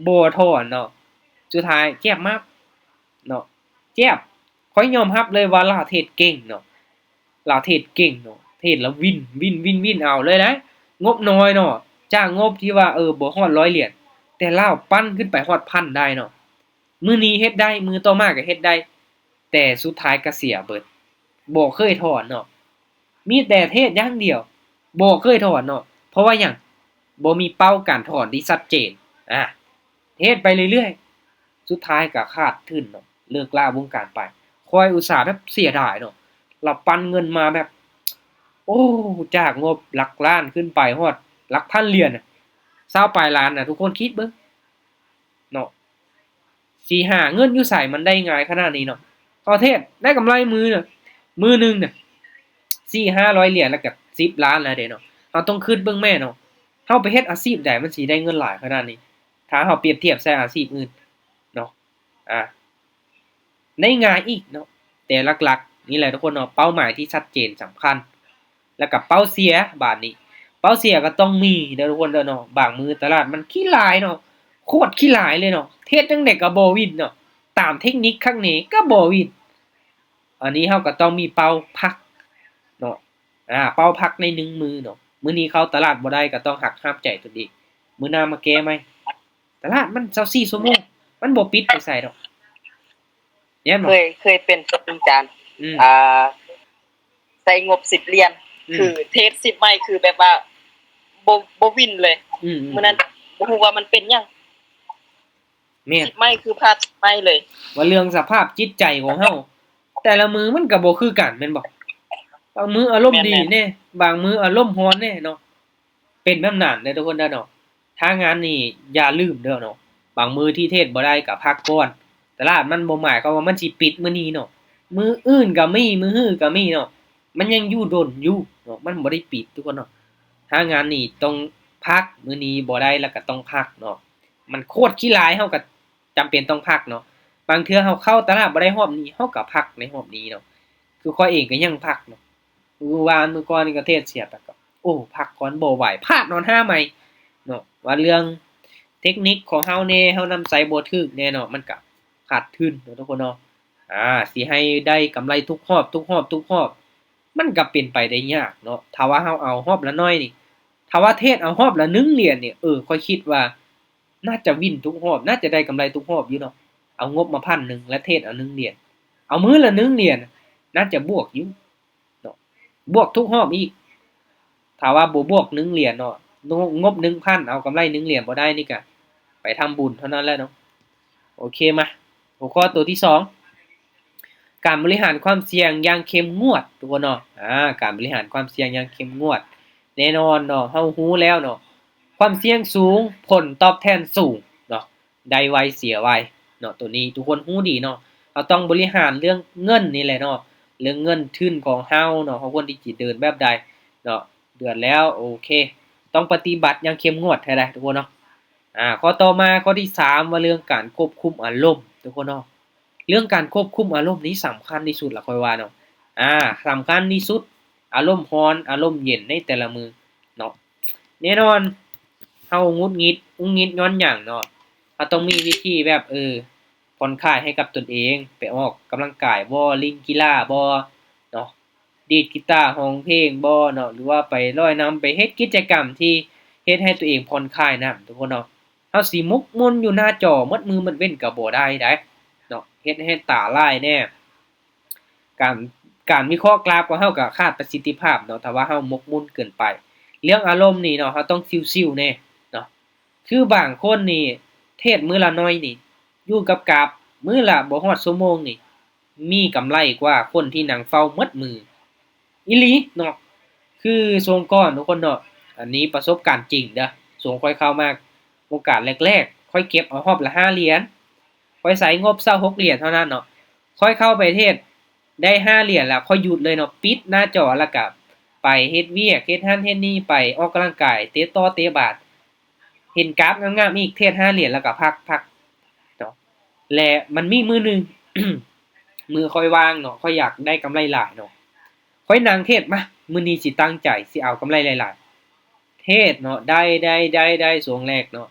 Speaker 1: บ่ถอนเนาะสุดท้ายเจ็บมากเนาะเจ็บข้อยยอมรับเลยว่าลาวเทรดเก่งเนาะลาวเทรดเก่งเนาะเทรดแล้ววินเอาเลยนะงบน้อยเนาะจากงบที่ว่าบ่ฮอด100เหรียญแต่ลาวปั้นขึ้นไปฮอด 1,000 ได้เนาะมื้อนี้เฮ็ดได้มื้อต่อมาก็เฮ็ดได้แต่สุดท้ายก็เสียเบิดบ่เคยถอนเนาะมีแต่เทรดอย่างเดียวบ่เคยถอนเนาะเพราะว่าหยังบ่มีเป้าการถอนที่ชัดเจนเฮ็ดไปเรื่อยๆสุดท้ายก็ขาดทุนเนาะเลิกลาวงการไปคอยอุตส่าห์แบบเสียดายเนาะเราปันเงินมาแบบโอ้จากงบหลักล้านขึ้นไปฮอดหลักพันเหรียญน่ะ20ปลายล้านน่ะทุกคนคิดเบิ่งเนาะสิหาเงินอยู่ไสมันได้ง่ายขนาดนี้เนาะประเทศได้กำไรมือน่ะมื้อนึงน่ะ4-500เหรียญแล้วก็10ล้านแล้วเด้เนาะเราต้องคิดเบิ่งแม่เนาะเฮาไปเฮ็ดอาชีพใดมันสิได้เงินหลายขนาดนี้ถ้าเฮาเปรียบเทียบใส่อาชีพอื่นเนาะได้ง่ายอีกเนาะแต่หลักๆนี่แหละทุกคนเนาะเป้าหมายที่ชัดเจนสำคัญแล้วก็เป้าเสียบาดนี้เป้าเสียก็ต้องมีเด้อทุกคนเด้อเนาะบางมื้อตลาดมันขี้หลายเนาะโคตรขี้หลายเลยเนาะเทรดจังได๋ก็บ่วินเนาะตามเทคนิคข้างนี้ก็บ่วินอันนี้เฮาก็ต้องมีเป้าพักเนาะเป้าพักใน1มื้อเนาะมื้อนี้เข้าตลาดบ่ได้ก็ต้องหักห้ามใจตนเองมื้อหน้ามาแก้ใหม่ตลาดมัน24ชั่วโมงมันบ่ปิดไปไสดอกแม่นบ่
Speaker 3: เคยเป็นอาจารย์ใส่งบ10เหรียญคือเทส10ไม้คือแบบว่าบ่วินเลยมื้อนั้นบ่ฮู้ว่ามันเป็นหยัง
Speaker 1: แม่น
Speaker 3: 10ไม้คือพลาด10ไม้เลย
Speaker 1: ว่าเรื่องสภาพจิตใจของเฮาแต่ละมื้อมันก็บ่คือกันแม่นบ่บางมื้ออารมณ์ดีแน่บางมื้ออารมณ์ร้อนแน่เนาะเป็นแบบนั้นเด้อทุกคนเด้อเนาะถ้างานนี้อย่าลืมเด้อเนาะบางมื้อที่เทศบ่ได้ก็พักก่อนตลาดมันบ่หมายความว่ามันสิปิดมื้อนี้เนาะมื้ออื่นก็มีมื้อฮื้อก็มีเนาะมันยังอยู่ดนอยู่เนาะมันบ่ได้ปิดทุกคนเนาะถ้างานนี้ต้องพักมื้อนี้บ่ได้แล้วก็ต้องพักเนาะมันโคตรขี้หลายเฮาก็จำเป็นต้องพักเนาะบางเทื่อเฮาเข้าตลาดบ่ได้รอบนี้เฮาก็พักในรอบนี้เนาะคือข้อยเองก็ยังพักเนาะมื้อวานมื้อก่อนนี่ก็เทศเสียไปก็ โอ้พักก่อนบ่ไหวพลาดนอน5ใหม่เนาะว่าเรื่องเทคนิคของเฮาแน่เฮานำใส่บ่ถึกแน่เนาะมันก็ขาดทุนเนาะทุกคนเนาะสิให้ได้กำไรทุกรอบมันก็เป็นไปได้ยากเนาะถ้าว่าเฮาเอารอบละน้อยนี่ถ้าว่าเทศเอารอบละ1เหรียญนี่ข้อยคิดว่าน่าจะวินทุกรอบน่าจะได้กำไรทุกรอบอยู่เนาะเอางบมา1,000และเทศเอา1เหรียญเอามื้อละ1เหรียญน่าจะบวกอยู่เนาะบวกทุกรอบอีกถ้าว่าบ่บวก1เหรียญเนาะงบ 1,000 เอากำไร1เหรียญบ่ได้นี่ก็ไปทำบุญเท่านั้นแหละเนาะโอเคมาหัวข้อตัวที่2การบริหารความเสี่ยงอย่างเข้มงวดทุกคนเนาะการบริหารความเสี่ยงอย่างเข้มงวดแน่นอนเนาะเฮารู้แล้วเนาะความเสี่ยงสูงผลตอบแทนสูงเนาะได้ไวเสียไวเนาะตัวนี้ทุกคนรู้ดีเนาะเราต้องบริหารเรื่องเงินนี่แหละเนาะเรื่องเงินทุนของเฮาเนาะเฮาควรที่จะเดินแบบใดเนาะเดือนแล้วโอเคต้องปฏิบัติอย่างเข้มงวดให้ได้ทุกคนเนาะข้อต่อมาข้อที่3ว่าเรื่องการควบคุมอารมณ์ทุกคนเนาะเรื่องการควบคุมอารมณ์นี้สำคัญที่สุดล่ะค่อยว่าเนาะสำคัญที่สุดอารมณ์ร้อนอารมณ์เย็นในแต่ละมื้อเนาะแน่นอนเฮาหงุดหงิดย้อนหยังเนาะเฮาต้องมีวิธีแบบผ่อนคลายให้กับตนเองไปออกกำลังกายบ่เล่นกีฬาบ่เนาะดีดกีตาร์ร้องเพลงบ่เนาะหรือว่าไปลอยน้ำไปเฮ็ดกิจกรรมที่เฮ็ดให้ตัวเองผ่อนคลายนำทุกคนเนาะเฮาสิหมกมุ่นอยู่หน้าจอหมดมื้อหมดเว้นก็บ่ได้เนาะเฮ็ดให้ตาลายแน่การวิเคราะห์กราฟของเฮาก็ขาดประสิทธิภาพเนาะถ้าว่าเฮาหมกมุ่นเกินไปเรื่องอารมณ์นี่เนาะเฮาต้องชิลๆแน่เนาะคือบางคนนี่เทรดมื้อละน้อยนี่อยู่กับกราฟมื้อละบ่ฮอดชั่วโมงนี่มีกำไรกว่าคนที่นั่งเฝ้าหมดมื้ออีหลีเนาะคือช่วงก่อนทุกคนเนาะอันนี้ประสบการณ์จริงเด้อช่วงค่อยเข้ามาโอกาสแรกๆค่อยเก็บเอารอบละ5เหรียญค่อยใส่งบ26เหรียญเท่านั้นเนาะค่อยเข้าไปเทรดได้5เหรียญแล้วค่อยหยุดเลยเนาะปิดหน้าจอแล้วก็ไปเฮ็ดเวียกเฮ็ดนั่นเฮ็ดนี่ไปออกกำลังกายเตะต่อเตะบาสเห็นกราฟงามๆอีกเทรด5เหรียญแล้วก็พักเนาะและมันมีมื้อหนึง มือค่อยว่างเนาะค่อยอยากได้กำไรหลายเนาะค่อยนั่งเทรดมามื้อนี้สิตั้งใจสิเอากำไรหลายๆเทรดเนาะได้ช่วงแรกเนาะ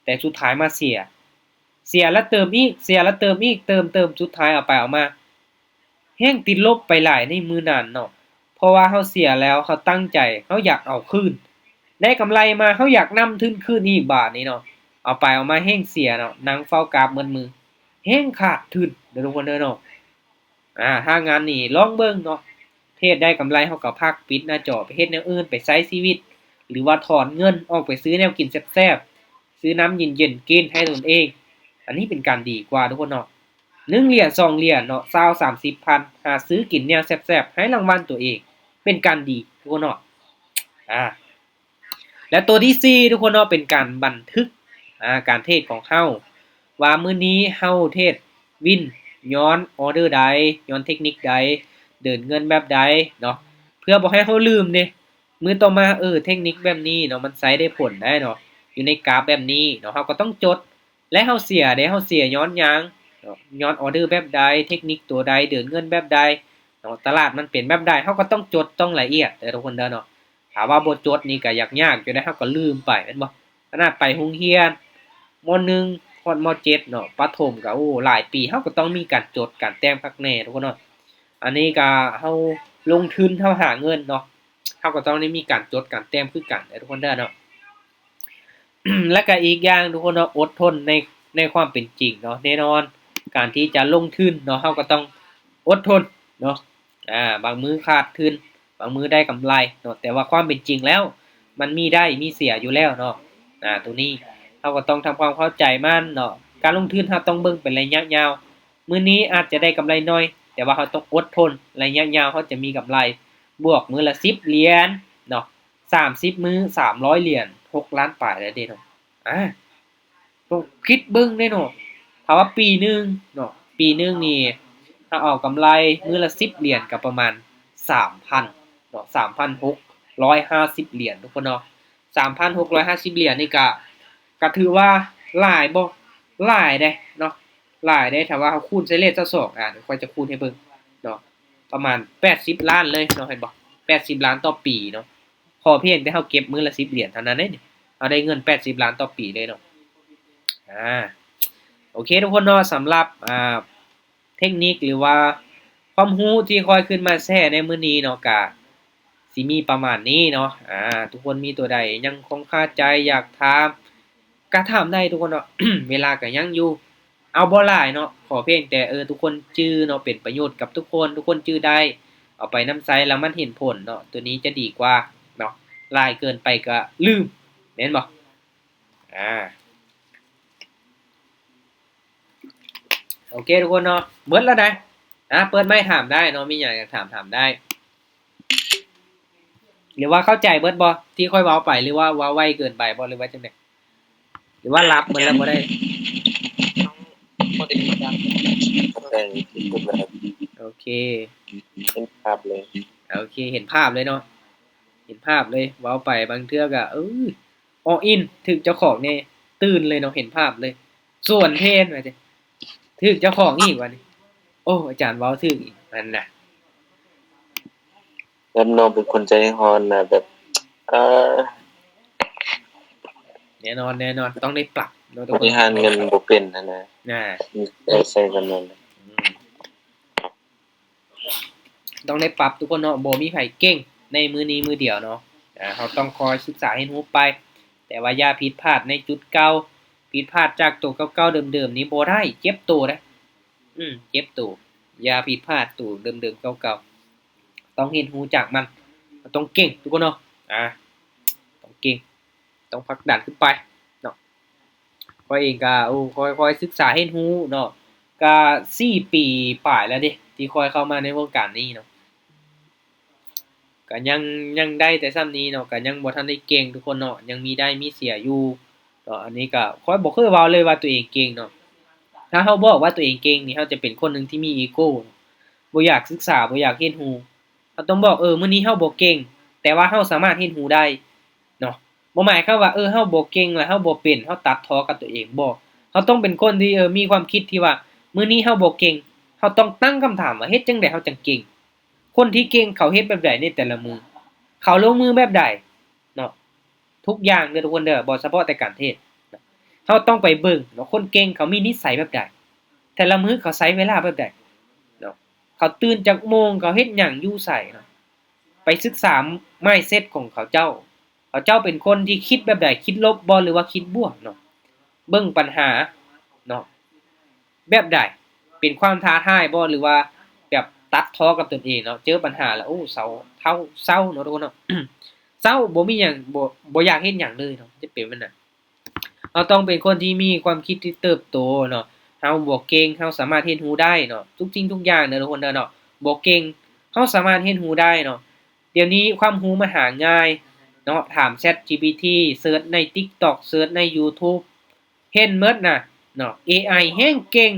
Speaker 1: แต่สุดท้ายมาเสียแล้วเติมอีกเสียแล้วเติมอีกเติมสุดท้ายเอาไปเอามาแฮ่งติดลบไปหลายในมื้อนั้นเนาะเพราะว่าเฮาเสียแล้วเฮาตั้งใจเฮาอยากเอาคืนได้กำไรมาเฮาอยากนำทุนคืนอีกบาทนี้เนาะเอาไปเอามาแฮ่งเสียเนาะนั่งเฝ้ากราฟหมดมือแฮ่งขาดทุนเด้อทุกคนเด้อเนาะถ้างานนี่ลองเบิ่งเนาะเทรดได้กำไรเฮาก็พักปิดหน้าจอไปเฮ็ดแนวอื่นไปใช้ชีวิตหรือว่าถอนเงินออกไปซื้อแนวกินแซ่บๆซื้อน้ำเย็นๆกินให้ตนเองอันนี้เป็นการดีกว่าทุกคนเนาะ1เหรียญ2เหรียญเนาะ20 30พันหาซื้อกินแนวแซ่บๆให้รางวัลตัวเองเป็นการดีทุกคนเนาะและตัวที่4ทุกคนเนาะเป็นการบันทึกการเทรดของเฮาว่ามื้อนี้เฮาเทรดวินย้อนออเดอร์ใดย้อนเทคนิคใดเดินเงินแบบใดเนาะเพื่อบ่ให้เฮาลืมเด้มื้อต่อมาเทคนิคแบบนี้เนาะมันใช้ได้ผลได้เนาะอยู่ในกราฟแบบนี้เนาะเฮาก็ต้องจดและเฮาเสียเด้เฮาเสียย้อนหยังเนาะย้อนออเดอร์แบบใดเทคนิคตัวใดเดินเงินแบบใดเนาะตลาดมันเป็นแบบใดเฮาก็ต้องจดต้องละเอียดเด้อทุกคนเด้อเนาะถ้าว่าบ่จดนี่ก็ยากอยู่ได้เฮาก็ลืมไปแม่นบ่ขนาดไปโรงเรียนม.1 ฮอดม.7 เนาะประถมก็หลายปีเฮาก็ต้องมีการจดการแต้มคักแน่ทุกคนเนาะอันนี้ก็เฮาลงทุนเฮาหาเงินเนาะเฮาก็ต้องได้มีการจดการแต้มคือกันเด้อทุกคนเด้อเนาะ และก็อีกอย่างทุกคนเนาะอดทนในความเป็นจริงเนาะแน่นอนการที่จะลงทุนเนาะเฮาก็ต้องอดทนเนาะบางมื้อขาดทุนบางมื้อได้กำไรเนาะแต่ว่าความเป็นจริงแล้วมันมีได้มีเสียอยู่แล้วเนาะตัวนี้เฮาก็ต้องทำความเข้าใจมันเนาะการลงทุนเฮาต้องเบิ่งเป็นระยะยาวมื้อนี้อาจจะได้กำไรน้อยแต่ว่าเฮาต้องอดทนระยะยาวเฮาจะมีกำไรบวกมื้อละ10เหรียญเนาะ30มื้อ300เหรียญ6ล้านปลายแล้วเด้เนาะต้องคิดเบิ่งเด้เนาะถ้าว่าปีหนึงเนาะปีหนึงนี่ถ้าเอากำไรมื้อละ10เหรียญก็ประมาณ 3,000 เนาะ 3,650 เหรียญทุกคนเนาะ 3,650 เหรียญนี่ก็ถือว่าหลายบ่หลายเด้เนาะหลายเด้ถ้าว่าเราคูณใส่เลขซะ2เดี๋ยวค่อยจะคูณให้เบิ่งเนาะประมาณ80ล้านเลยเนาะเห็นบ่80ล้านต่อปีเนาะข อเพียงแต่เฮาเก็บมื้อละ10เหรียญเท่านั้นเด้นี่เอาได้เงิน80ล้านต่อปีเลยเนาะโอเคทุกคนเนาะสำหรับเทคนิคหรือว่าความรู้ที่ค่อยขึ้นมาแชร์ในมื้อนี้เนาะก็สิมีประมาณนี้เนาะทุกคนมีตัวใดยังคงคาใจอยากถามก็ถามได้ทุกคนเนาะ เวลาก็ยังอยู่เอาบ่หลายเนาะขอเพียงแต่ทุกคนจื้อเนาะเป็นประโยชน์กับทุกคนทุกคนจื้อได้เอาไปนำใช้แล้วมันเห็นผลเนาะตัวนี้จะดีกว่าเนาะหลายเกินไปก็ลืมแม่นบ่โอเคทุกคนเนาะเบิดแล้วนะเปิดไมค์ถามได้เนาะมีหยังอยากถามได้หรือว่าเข้าใจเบิดบ่ที่ค่อยเว้าไปหรือว่าเว้าไวเกินไปบ่หรือว่าจังได๋หรือว่ารับมันแล้วบ่ได้
Speaker 3: บ่ได้ดัง
Speaker 2: ได้ที่สุดแล้ว
Speaker 1: โอเค
Speaker 2: เห็นภาพเลย
Speaker 1: โอเคเห็นภาพเลยเนาะเห็นภาพเลยเว้าไปบางเทื่อก็all in ถึกเจ้าของนี่ตื่นเลยเนาะเห็นภาพเลยส่วนเทศว่าจังถึกเจ้าของอีกว่านี่โอ้อาจารย์เว้าถึกอีกนั่นน่ะ
Speaker 2: แล้วน้องเป็นคนใจร้อนนะแบบ
Speaker 1: แน่นอนต้องได้ปรับเนาะทุก
Speaker 2: บ
Speaker 1: คน
Speaker 2: ริหารเงินบ่เป็นนะ
Speaker 1: น่ะ
Speaker 2: มีใช้กันนั่น
Speaker 1: ต้องได้ปรับทุกคนเนาะบ่มีไผเก่งในมื้อนี้มื้อเดียวเนาะเราต้องคอยศึกษาเรียนรู้ไป แต่ว่าอย่าผิดพลาดในจุดเก่าผิดพลาดจากตัวเก่าๆเดิมๆนี้บ่ได้เจ็บตัวเด้เจ็บตัวอย่าผิดพลาดตัวเดิมๆเก่าๆต้องเรียนรู้จากมันต้องเก่งทุกคนเนาะต้องเก่งต้องผลักดันขึ้นไปเนาะข้อยเองก็ค่อยๆศึกษาเรียนรู้เนาะก็4ปีปลายแล้วเด้ที่ค่อยเข้ามาในวงการนี้เนาะก็ยังได้แต่ส่ำนี้เนาะก็ยังบ่ทันได้เก่งทุกคนเนาะยังมีได้มีเสียอยู่เนาะอันนี้ก็ข้อยบ่เคยเว้าเลยว่าตัวเองเก่งเนาะถ้าเราบอกว่าตัวเองเก่งนี่เราจะเป็นคนหนึ่งที่มีอีโกบ่อยากศึกษาบ่อยากเรียนรู้เราต้องบอกมื้อนี้เราบ่เก่งแต่ว่าเราสามารถเรียนรู้ได้เนาะบ่หมายความว่าเราบ่เก่งแล้วเราบ่เป็นเราตัดพ้อกับตัวเองบ่เราต้องเป็นคนที่มีความคิดที่ว่ามื้อนี้เราบ่เก่งเราต้องตั้งคำถามว่าเฮ็ดจั่งใดเราจังเก่งคนที่เก่งเขาเฮ็ดแบบใดในแต่ละมื้อเขาลงมือแบบใดเนาะทุกอย่างเด้อทุกคนเด้อบ่เฉพาะแต่การเทศเราต้องไปเบิ่งเนาะคนเก่งเขามีนิสัยแบบใดแต่ละมื้อเขาใช้เวลาแบบใดเนาะเขาตื่นจักโมงเขาเฮ็ดหยังอยู่ไสเนาะไปศึกษา mindset ของเขาเจ้าเป็นคนที่คิดแบบใดคิดลบบ่หรือว่าคิดบวกเนาะเบิ่งปัญหาเนาะแบบใดเป็นความท้าทายบ่หรือว่าแบบตัดพ้อกับตนเองเนาะเจอปัญหาแล้วเศร้าเศร้าเนาะทุกคนเนาะ เศร้าบ่มีหยังบ่อยากเฮ็ดหยังเลยเนาะจะเป็นมันน่ะเราต้องเป็นคนที่มีความคิดที่เติบโตเนาะเราบ่เก่งเราสามารถเรียนรู้ได้เนาะทุกสิ่งทุกอย่างเด้อทุกคนเด้อเนาะบ่เก่งเราสามารถเรียนรู้ได้เนาะเดี๋ยวนี้ความรู้มันหาง่ายเนาะถาม ChatGPT เสิร์ชใน TikTok เสิร์ชใน YouTube เห็นหมดน่ะเนาะ AI แฮ่งเก่ง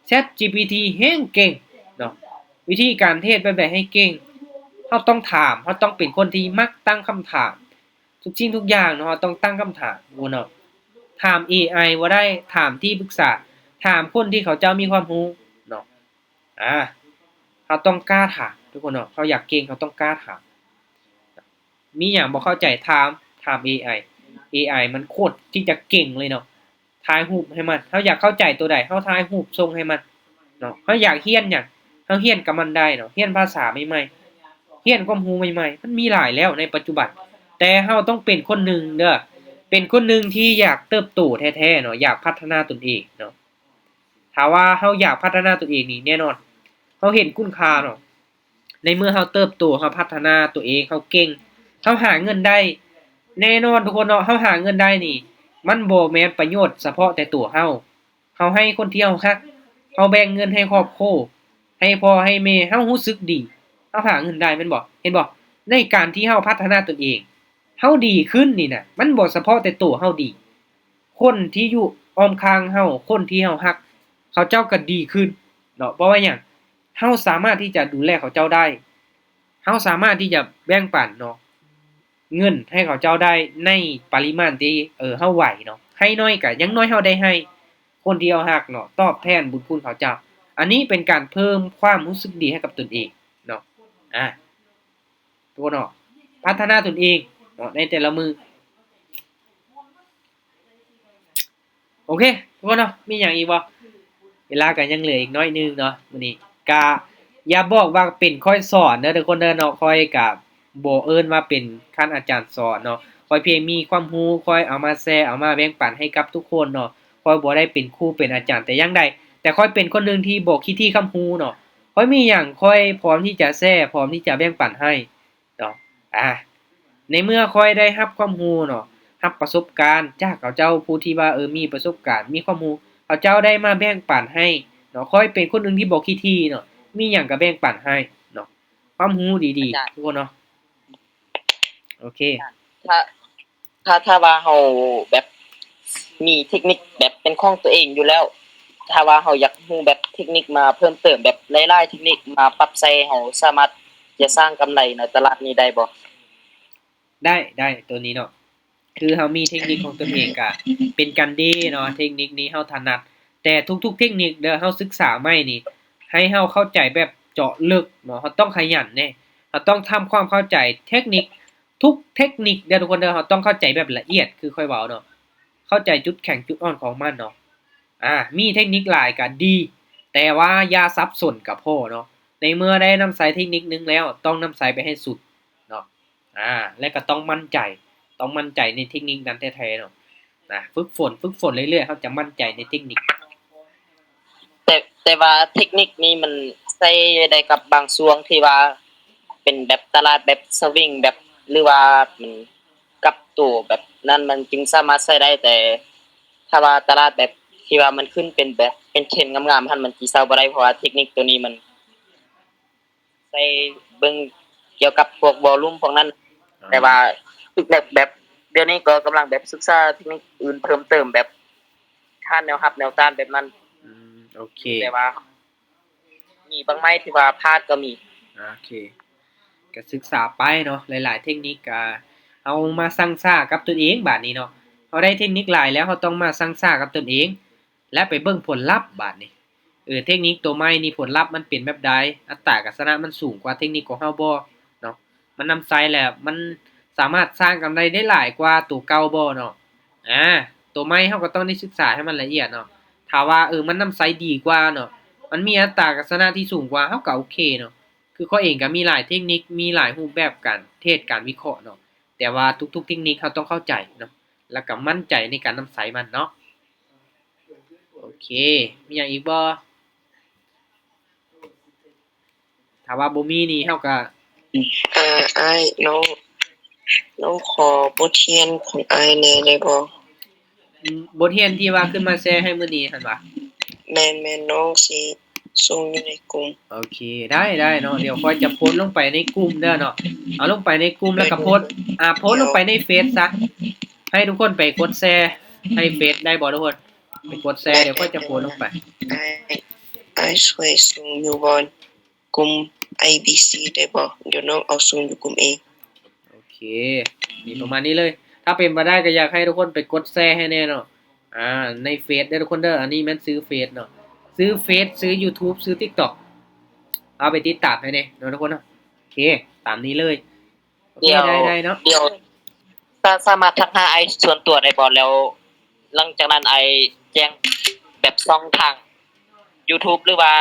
Speaker 1: ChatGPT แฮ่งเก่งเนาะวิธีการเทศแบบใดให้เก่งเราต้องถามเราต้องเป็นคนที่มักตั้งคำถามทุกสิ่งทุกอย่างเนาะเราต้องตั้งคำถามเนาะถาม AI บ่ได้ถามที่ปรึกษาถามคนที่เขาเจ้ามีความรู้เนาะเราต้องกล้าถามทุกคนเนาะเขาอยากเก่งเขาต้องกล้าถามมีหยังบ่เข้าใจถาม AI มันโคตรที่จะเก่งเลยเนาะถ่ายรูปให้มันเราอยากเข้าใจตัวใดเราถ่ายรูปส่งให้มันเนาะเราอยากเรียนหยังเราเรียนกับมันได้เนาะเรียนภาษาใหม่ๆเรียนความรู้ใหม่ๆมันมีหลายแล้วในปัจจุบันแต่เราต้องเป็นคนหนึ่งเด้อเป็นคนหนึ่งที่อยากเติบโตแท้ๆเนาะอยากพัฒนาตนเองเนาะถ้าว่าเราอยากพัฒนาตัวเองนี่แน่นอนเราเห็นคุณค่าเนาะในเมื่อเราเติบโตเราพัฒนาตัวเองเราเก่งเราหาเงินได้แน่นอนทุกคนเนาะเราหาเงินได้นี่มันบ่แม่นประโยชน์เฉพาะแต่ตัวเราให้คนที่เรารักเราแบ่งเงินให้ครอบครัวให้พ่อให้แม่เรารู้สึกดีเราหาเงินได้แม่นบ่เห็นบ่ในการที่เราพัฒนาตนเองเราดีขึ้นนี่น่ะมันบ่เฉพาะแต่ตัวเราดีคนที่อยู่อ้อมข้างเราคนที่เรารักเขาเจ้าก็ดีขึ้นเนาะเพราะว่าหยังเราสามารถที่จะดูแลเขาเจ้าได้เราสามารถที่จะแบ่งปันเนาะเงินให้เขาเจ้าได้ในปริมาณที่เราไหวเนาะให้น้อยก็อย่างน้อยเราได้ให้คนที่เรารักเนาะตอบแทนบุญคุณเขาเจ้าอันนี้เป็นการเพิ่มความรู้สึกดีให้กับตนเองเนาะทุกคนเนาะพ พัฒนาตนเองเนาะในแต่ละมือโอเคทุกคนเนาะมีหยังอีกบ่เวลาก็ยังเหลืออีกน้อยนึงเนาะมื้อนี้ก็อย่าบอกว่าเป็นค่อยสอนเด้อทุกคนเด้อเนาะค่อยก็บ่เอิ้นว่าเป็นขั้นอาจารย์สอนเนาะค่อยเพียงมีความรู้ค่อยเอามาแชร์เอามาแบ่งปันให้กับทุกคนเนาะค่อยบ่ได้เป็นครูเป็นอาจารย์แต่อย่างใดแต่ค่อยเป็นคนหนึงที่บ่คิดที่คำรู้เนาะค่อยมีหยังค่อยพร้อมที่จะแชร์พร้อมที่จะแบ่งปันให้เนาะในเมื่อค่อยได้รับความรู้เนาะรับประสบการณ์จากเขาเจ้าผู้ที่ว่ามีประสบการณ์มีความรู้เขาเจ้าได้มาแบ่งปันให้เนาะค่อยเป็นคนหนึงที่บ่ขี้ที่เนาะมีหยังก็แบ่งปันให้เนาะความรู้ดีๆทุกคนเนาะโอเค
Speaker 3: ถ้าถ้าว่าเฮาแบบมีเทคนิคแบบเป็นของตัวเองอยู่แล้ว ถ้าว่าเฮาอยากรู้แบบเทคนิคมาเพิ่มเติมแบบหลายๆเทคนิคมาปรับใช้เฮาสามารถจะสร้างกำไรในตลาดนี้ได้บ่
Speaker 1: ได้ตัวนี้เนาะคือเฮามีเทคนิคของตนเองก็เป็นกันเด้เนาะเทคนิคนี้เฮาถนัดแต่ทุกๆเทคนิคเด้อเฮาศึกษาใหม่นี่ให้เฮาเข้าใจแบบเจาะลึกเนาะเฮาต้องขยันแน่เฮาต้องทำความเข้าใจเทคนิคทุกเทคนิคเด้อทุกคนเด้อเฮาต้องเข้าใจแบบละเอียดคือค่อยเว้าเนาะเข้าใจจุดแข็งจุดอ่อนของมันเนาะมีเทคนิคหลายก็ดีแต่ว่าอย่าสับสนก็พอเนาะในเมื่อได้นำใช้เทคนิคหนึงแล้วต้องนำใช้ไปให้สุดเนาะและก็ต้องมั่นใจในเทคนิคนั้นแท้ๆเนาะฝึกฝนเรื่อยๆเขาจะมั่นใจในเทคนิค
Speaker 3: แต่ว่าเทคนิคนี้มันใช้ได้กับบางช่วงที่ว่าเป็นแบบตลาดแบบสวิงแบบหรือว่ามันกลับตัวแบบนั้นมันจึงสามารถใช้ได้แต่ถ้าว่าตลาดแบบที่ว่ามันขึ้นเป็นแบบเป็นเทรนด์งามๆหั่นมันสิเซาบ่ได้เพราะว่าเทคนิคตัวนี้มันใช้เบิ่งเกี่ยวกับพวกวอลลุ่มพวกนั้นแต่ว่าฝึกแบบเดี๋ยวนี้ก็กำลังแบบศึกษาเทคนิคอื่นเพิ่มเติมแบบท่านแนวรับแนวต้านแบบนั้น
Speaker 1: โอเค
Speaker 3: แต่ว่ามีบางไม้ที่ว่าพลาดก็มี
Speaker 1: โอเคก็ศึกษาไปเนาะหลายๆเทคนิคก็เอามาสั่งสร้างกับตนเองบัดนี้เนาะเราได้เทคนิคหลายแล้วเราต้องมาสั่งสร้างกับตนเองและไปเบิ่งผลลัพธ์บัดนี้เทคนิคตัวใหม่นี่ผลลัพธ์มันเป็นแบบใดอัตราการชนะมันสูงกว่าเทคนิคของเราบ่เนาะมันนำใช้แล้วมันสามารถสร้างกำไรได้หลายกว่าตัวเก่าบ่เนาะตัวใหม่เราก็ต้องได้ศึกษาให้มันละเอียดเนาะถ้าว่ามันนำใช้ดีกว่าเนาะมันมีอัตราการชนะที่สูงกว่าเราก็โอเคเนาะคือข้อยเองก็มีหลายเทคนิคมีหลายรูปแบบการเทรดการวิเคราะห์เนาะแต่ว่าทุกๆเทคนิคเราต้องเข้าใจเนาะแล้วก็มั่นใจในการนำใช้มันเนาะโอเคมีหยังอีกบ่ถ้าว่าบ่มีนี่เราก็
Speaker 4: อ้ายน้องขอบทเรียนของอ้ายแหน่ได้บ่
Speaker 1: บทเรียนที่ว่าขึ้นมาแชร์ให้มื้อนี้หั่นว่า
Speaker 4: แม่นน้องสิส่งอยู่ในกลุ่ม
Speaker 1: โอเคได้เนาะเดี๋ยวค่อยจะโพสต์ลงไปในกลุ่มเด้อเนาะเอาลงไปในกลุ่มแล้วก็โพสต์โพสต์ลงไปในเฟซซะให้ทุกคนไปกดแชร์ให้เฟซได้บ่ทุกคนไปกดแชร์เดี๋ยวค่อยจะโพสต์ลงไป
Speaker 4: อ้ายช่วยส่งอยู่บ่กลุ่ม IBC ได้บ่เดี๋ยวน้องเอาส่งอยู่กลุ่มเอง
Speaker 1: โอเคมีประมาณนี้เลยถ้าเป็นไปได้ก็อยากให้ทุกคนไปกดแชร์ให้แน่เนาะในเฟซเด้อทุกคนเด้ออันนี้แม่นซื้อเฟซเนาะซื้อเฟซซื้อ YouTube ซื้อ TikTok เอาไปติดตามให้แน่เนาะทุกคนเนาะโอเคตามนี้เลยโอเคได้เนาะ
Speaker 3: เดี๋ยวสามารถทักหาไอส่วนตัวได้บ่แล้วหลังจากนั้นไอแจ้งแบบช่องทาง YouTube หรือว่า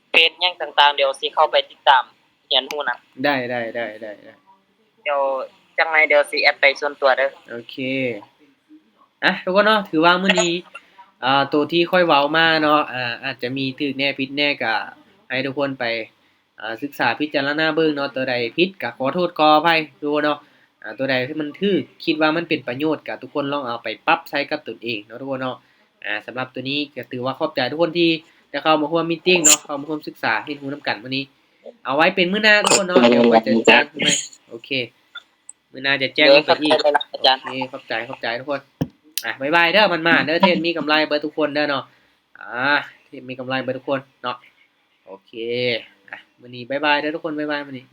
Speaker 3: เฟซหยังต่างๆเดี๋ยวสิเข้าไปติดตามเรียนรู้นะ
Speaker 1: ได้
Speaker 3: เดี๋ยวจังได๋เดี๋ยวสิแอดไปส่วนตัวเด้อ
Speaker 1: โอเคทุกคนเนาะถือว่ามื้อนี้ตัวที่ค่อยเว้ามาเนาะอาจจะมีถูกแหน่ผิดแหน่ก็ให้ทุกคนไปศึกษาพิจารณาเบิ่งเนาะตัวใดผิดก็ขอโทษขออภัยดูเนาะตัวใดที่มันถูกคิดว่ามันเป็นประโยชน์ก็ทุกคนลองเอาไปปรับใช้กับตนเองเนาะทุกคนเนาะสำหรับตัวนี้ก็ถือว่าขอบใจทุกคนที่ได้เข้ามาร่วมมีตติ้งเนาะเข้ามาร่วมศึกษาเรียนรู้นำกันมื้อนี้เอาไว้เป็นมื้อหน้าทุกคนเนาะเดี๋ยวค่อยจะแจ้งใหม่โอเคมื้อหน้าจะแจ้งไปอีกโอเคขอบใจทุกคนบ๊ายบายเด้อมันมาเด้อเทศมีกำไรเบิดทุกคนเด้อเนาะเทศมีกำไรเบิดทุกคนเนาะโอเคมื้อนี้บ๊ายบายเด้อทุกคนบ๊ายบายมื้อนี้